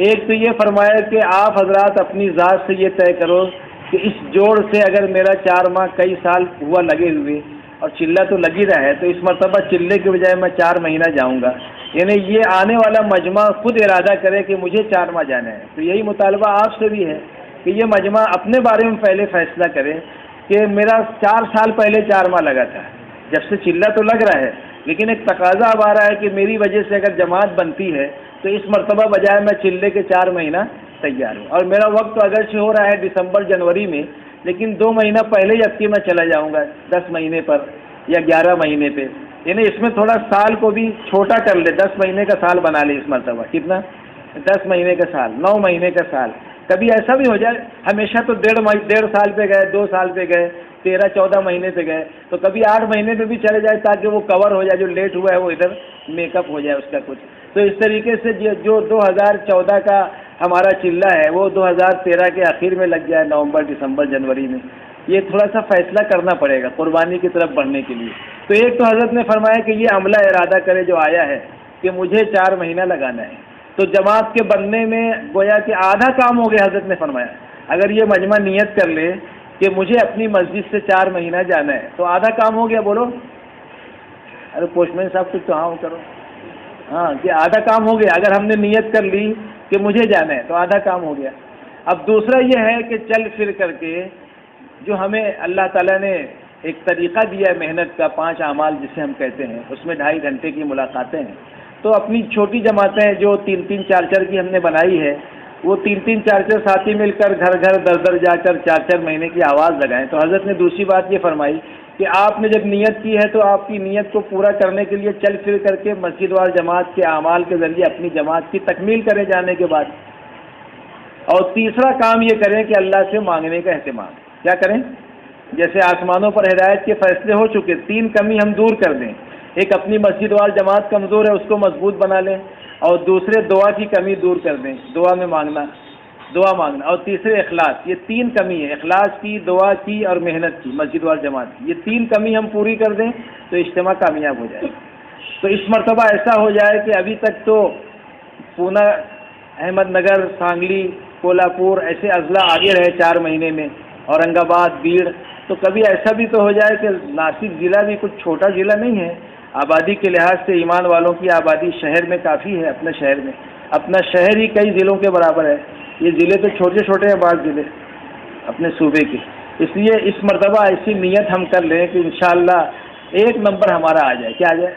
ایک تو یہ فرمایا کہ آپ حضرات اپنی ذات سے یہ طے کرو کہ اس جوڑ سے اگر میرا 4 ماہ کئی سال ہوا لگے ہوئے اور چلہ تو لگی رہا ہے، تو اس مرتبہ چلے کے بجائے میں 4 مہینہ جاؤں گا، یعنی یہ آنے والا مجمع خود ارادہ کرے کہ مجھے 4 ماہ جانا ہے۔ تو یہی مطالبہ آپ سے بھی ہے کہ یہ مجمع اپنے بارے میں پہلے فیصلہ کرے کہ میرا 4 سال پہلے 4 ماہ لگا تھا، جب سے چلہ تو لگ رہا ہے، لیکن ایک تقاضا اب آ رہا ہے کہ میری وجہ سے اگر جماعت بنتی ہے تو اس مرتبہ بجائے میں چلے کے 4 مہینہ تیار ہوں، اور میرا وقت تو اگرچہ ہو رہا ہے دسمبر جنوری میں، لیکن 2 مہینہ پہلے ہی اب کہ میں چلا جاؤں گا 10 مہینے پر یا 11 مہینے پہ، یعنی اس میں تھوڑا سال کو بھی چھوٹا کر لے، 10 مہینے کا سال بنا لے اس مرتبہ، کتنا 10 مہینے کا سال، 9 مہینے کا سال، کبھی ایسا بھی ہو جائے ہمیشہ تو 1.5 سال پہ گئے، 2 سال پہ گئے، 13-14 مہینے پہ گئے، تو کبھی 8 مہینے پہ بھی چلے جائے تاکہ وہ کور ہو جائے، جو لیٹ ہوا ہے وہ ادھر میک اپ ہو جائے اس کا کچھ، تو اس طریقے سے جو 2014 کا ہمارا چلہ ہے وہ 2013 کے آخر میں لگ جائے، نومبر دسمبر جنوری میں، یہ تھوڑا سا فیصلہ کرنا پڑے گا قربانی کی طرف بڑھنے کے لیے۔ تو ایک تو حضرت نے فرمایا کہ یہ عملہ ارادہ کرے جو آیا ہے کہ مجھے 4 مہینہ لگانا ہے، تو جماعت کے بننے میں گویا کہ آدھا کام ہو گیا، حضرت نے فرمایا اگر یہ مجمع نیت کر لے کہ مجھے اپنی مسجد سے 4 مہینہ جانا ہے تو آدھا کام ہو گیا، بولو، ارے پوسٹ مین صاحب کچھ تو ہاں کرو، ہاں کہ آدھا کام ہو گیا، اگر ہم نے نیت کر لی کہ مجھے جانا ہے تو آدھا کام ہو گیا۔ اب دوسرا یہ ہے کہ چل پھر کر کے جو ہمیں اللہ تعالیٰ نے ایک طریقہ دیا ہے محنت کا، 5 اعمال جسے ہم کہتے ہیں، اس میں 2.5 گھنٹے کی ملاقاتیں ہیں، تو اپنی چھوٹی جماعتیں جو 3-3 4-4 کی ہم نے بنائی ہے، وہ 3-3 4-4 ساتھی مل کر گھر گھر در در جا کر 4-4 مہینے کی آواز لگائیں۔ تو حضرت نے دوسری بات یہ فرمائی کہ آپ نے جب نیت کی ہے تو آپ کی نیت کو پورا کرنے کے لیے چل پھر کر کے مسجد وال جماعت کے اعمال کے ذریعے اپنی جماعت کی تکمیل کریں جانے کے بعد، اور تیسرا کام یہ کریں کہ اللہ سے مانگنے کا اہتمام کیا کریں، جیسے آسمانوں پر ہدایت کے فیصلے ہو چکے، 3 کمی ہم دور کر دیں، ایک اپنی مسجد وال جماعت کمزور ہے اس کو مضبوط بنا لیں، اور دوسرے دعا کی کمی دور کر دیں، دعا مانگنا، اور تیسرے اخلاص، یہ 3 کمی ہے، اخلاص کی، دعا کی اور محنت کی، مسجد وال جماعت کی، یہ 3 کمی ہم پوری کر دیں تو اجتماع کامیاب ہو جائے۔ تو اس مرتبہ ایسا ہو جائے کہ ابھی تک تو پونا، احمد نگر، سانگلی، کولہاپور ایسے اضلاع آگے رہے 4 مہینے میں، اورنگ آباد، بیڑ، تو کبھی ایسا بھی تو ہو جائے کہ ناسک ضلع بھی کچھ چھوٹا ضلع نہیں ہے، آبادی کے لحاظ سے ایمان والوں کی آبادی شہر میں کافی ہے، اپنے شہر میں، اپنا شہر ہی کئی ضلعوں کے برابر ہے، یہ ضلع تو چھوٹے چھوٹے ہیں بعض ضلع اپنے صوبے کے، اس لیے اس مرتبہ ایسی نیت ہم کر لیں کہ انشاءاللہ 1 نمبر ہمارا آ جائے، کیا آ جائے،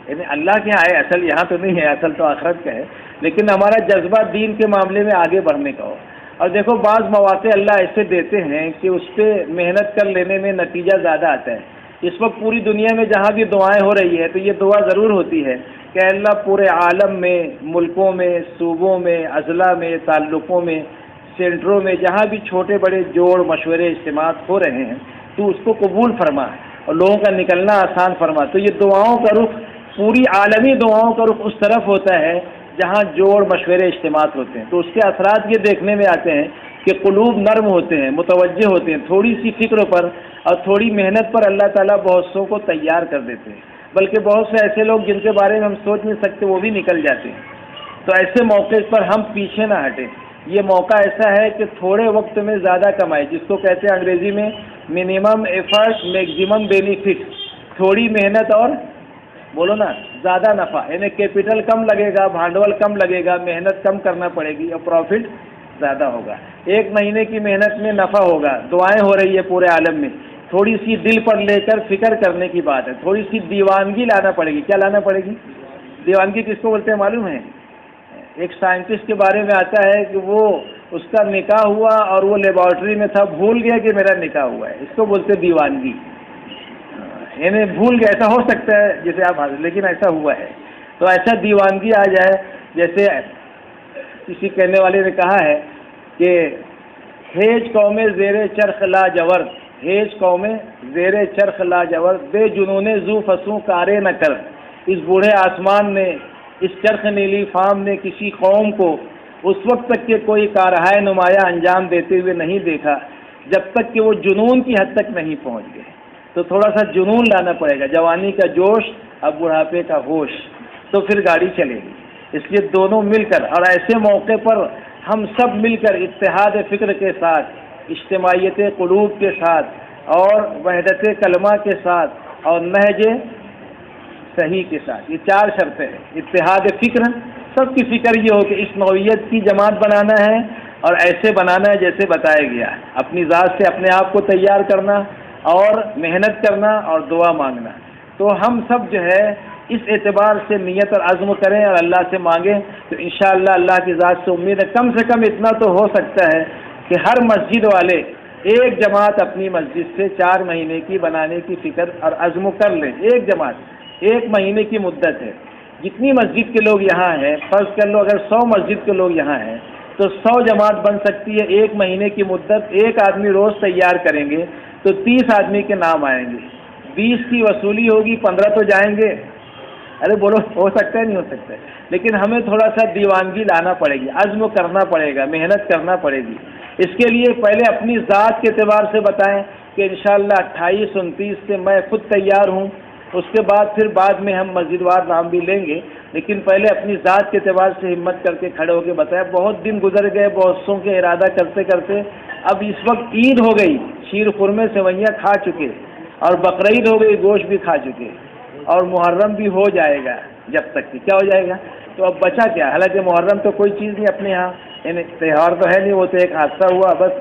یعنی اللہ کے آئے، اصل یہاں تو نہیں ہے، اصل تو آخرت کا ہے، لیکن ہمارا جذبہ دین کے معاملے میں آگے بڑھنے کا ہو۔ اور دیکھو بعض مواقع اللہ ایسے دیتے ہیں کہ اس پہ محنت کر لینے میں نتیجہ زیادہ آتا ہے۔ اس وقت پوری دنیا میں جہاں بھی دعائیں ہو رہی ہے تو یہ دعا ضرور ہوتی ہے کہ اللہ پورے عالم میں، ملکوں میں، صوبوں میں، اضلاع میں، تعلقوں میں، سینٹروں میں، جہاں بھی چھوٹے بڑے جوڑ مشورے اجتماعات ہو رہے ہیں تو اس کو قبول فرما اور لوگوں کا نکلنا آسان فرما۔ تو یہ دعاؤں کا رخ، پوری عالمی دعاؤں کا رخ اس طرف ہوتا ہے جہاں جوڑ مشورے اجتماعات ہوتے ہیں، تو اس کے اثرات یہ دیکھنے میں آتے ہیں کہ قلوب نرم ہوتے ہیں، متوجہ ہوتے ہیں، تھوڑی سی فکر پر اور تھوڑی محنت پر اللہ تعالیٰ بہت سو کو تیار کر دیتے ہیں، بلکہ بہت سے ایسے لوگ جن کے بارے میں ہم سوچ نہیں سکتے وہ بھی نکل جاتے ہیں۔ تو ایسے موقع پر ہم پیچھے نہ ہٹیں، یہ موقع ایسا ہے کہ تھوڑے وقت میں زیادہ کمائے، جس کو کہتے ہیں انگریزی میں منیمم ایفرٹ میکسیمم بینیفٹ، تھوڑی محنت اور بولو نا زیادہ نفع، یعنی کیپٹل کم لگے گا، بھانڈول کم لگے گا، محنت کم کرنا پڑے گی اور پروفٹ زیادہ ہوگا۔ 1 مہینے کی محنت میں نفع ہوگا، دعائیں ہو رہی ہے پورے عالم میں، تھوڑی سی دل پر لے کر فکر کرنے کی بات ہے، تھوڑی سی دیوانگی لانا پڑے گی۔ کیا لانا پڑے گی؟ دیوانگی کس کو بولتے ہیں معلوم ہے؟ ایک سائنٹسٹ کے بارے میں آتا ہے کہ وہ اس کا نکاح ہوا اور وہ لیبارٹری میں تھا، بھول گیا کہ میرا نکاح ہوا ہے، اس کو بولتے دیوانگی، یعنی بھول گیا۔ ایسا ہو سکتا ہے جیسے آپ حاضر، لیکن ایسا ہوا ہے، تو ایسا دیوانگی آ جائے، جیسے کسی کہنے والے نے کہا ہے کہ ہیج قوم زیر چرخ لا جورد، ہیج قوم زیر چرخ لا جورد، بے جنون ذو فسوں کارے نہ کر، اس بوڑھے آسمان نے، اس چرخ نیلی فام نے کسی قوم کو اس وقت تک کہ کوئی کارہائے نمایاں انجام دیتے ہوئے نہیں دیکھا جب تک کہ وہ جنون کی حد تک نہیں پہنچ گئے۔ تو تھوڑا سا جنون لانا پڑے گا، جوانی کا جوش اب بڑھاپے کا ہوش، تو پھر گاڑی چلے گی۔ اس لیے دونوں مل کر، اور ایسے موقع پر ہم سب مل کر اتحاد فکر کے ساتھ، اجتماعیت قلوب کے ساتھ، اور وحدت کلمہ کے ساتھ، اور نہج صحیح کے ساتھ، یہ 4 شرطیں ہیں۔ اتحاد فکر، سب کی فکر یہ ہو کہ اس نوعیت کی جماعت بنانا ہے اور ایسے بنانا ہے جیسے بتایا گیا ہے، اپنی ذات سے اپنے آپ کو تیار کرنا اور محنت کرنا اور دعا مانگنا۔ تو ہم سب جو ہے اس اعتبار سے نیت اور عزم کریں اور اللہ سے مانگیں، تو انشاءاللہ اللہ کی ذات سے امید ہے کم سے کم اتنا تو ہو سکتا ہے کہ ہر مسجد والے ایک جماعت اپنی مسجد سے 4 مہینے کی بنانے کی فکر اور عزم کر لیں۔ ایک جماعت 1 مہینے کی مدت ہے، جتنی مسجد کے لوگ یہاں ہیں، فرض کر لو اگر 100 مسجد کے لوگ یہاں ہیں تو 100 جماعت بن سکتی ہے۔ 1 مہینے کی مدت، ایک آدمی روز تیار کریں گے تو 30 آدمی کے نام آئیں گے، 20 کی وصولی ہوگی، 15 تو جائیں گے۔ ارے بولو، ہو سکتا ہے نہیں ہو سکتا ہے؟ لیکن ہمیں تھوڑا سا دیوانگی لانا پڑے گی، عزم کرنا پڑے گا، محنت کرنا پڑے گی۔ اس کے لیے پہلے اپنی ذات کے اعتبار سے بتائیں کہ انشاءاللہ 28 29 سے میں خود تیار ہوں، اس کے بعد میں ہم مسجد وار نام بھی لیں گے، لیکن پہلے اپنی ذات کے اعتبار سے ہمت کر کے کھڑے ہو کے بتائیں۔ بہت دن گزر گئے، بہت سو کے ارادہ کرتے کرتے اب اس وقت عید ہو گئی، شیر خورمے سوئیاں کھا چکے، اور بقرعید ہو گئی، گوشت بھی کھا چکے، اور محرم بھی ہو جائے گا، جب تک کہ کیا ہو جائے گا، تو اب بچا کیا؟ حالانکہ محرم تو کوئی چیز نہیں اپنے ہاں، یعنی تہوار تو ہے نہیں، وہ تو ایک حادثہ ہوا بس،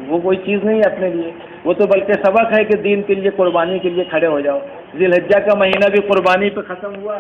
وہ کوئی چیز نہیں ہے اپنے لیے، وہ تو بلکہ سبق ہے کہ دین کے لیے قربانی کے لیے کھڑے ہو جاؤ۔ ذی الحجہ کا مہینہ بھی قربانی پہ ختم ہوا۔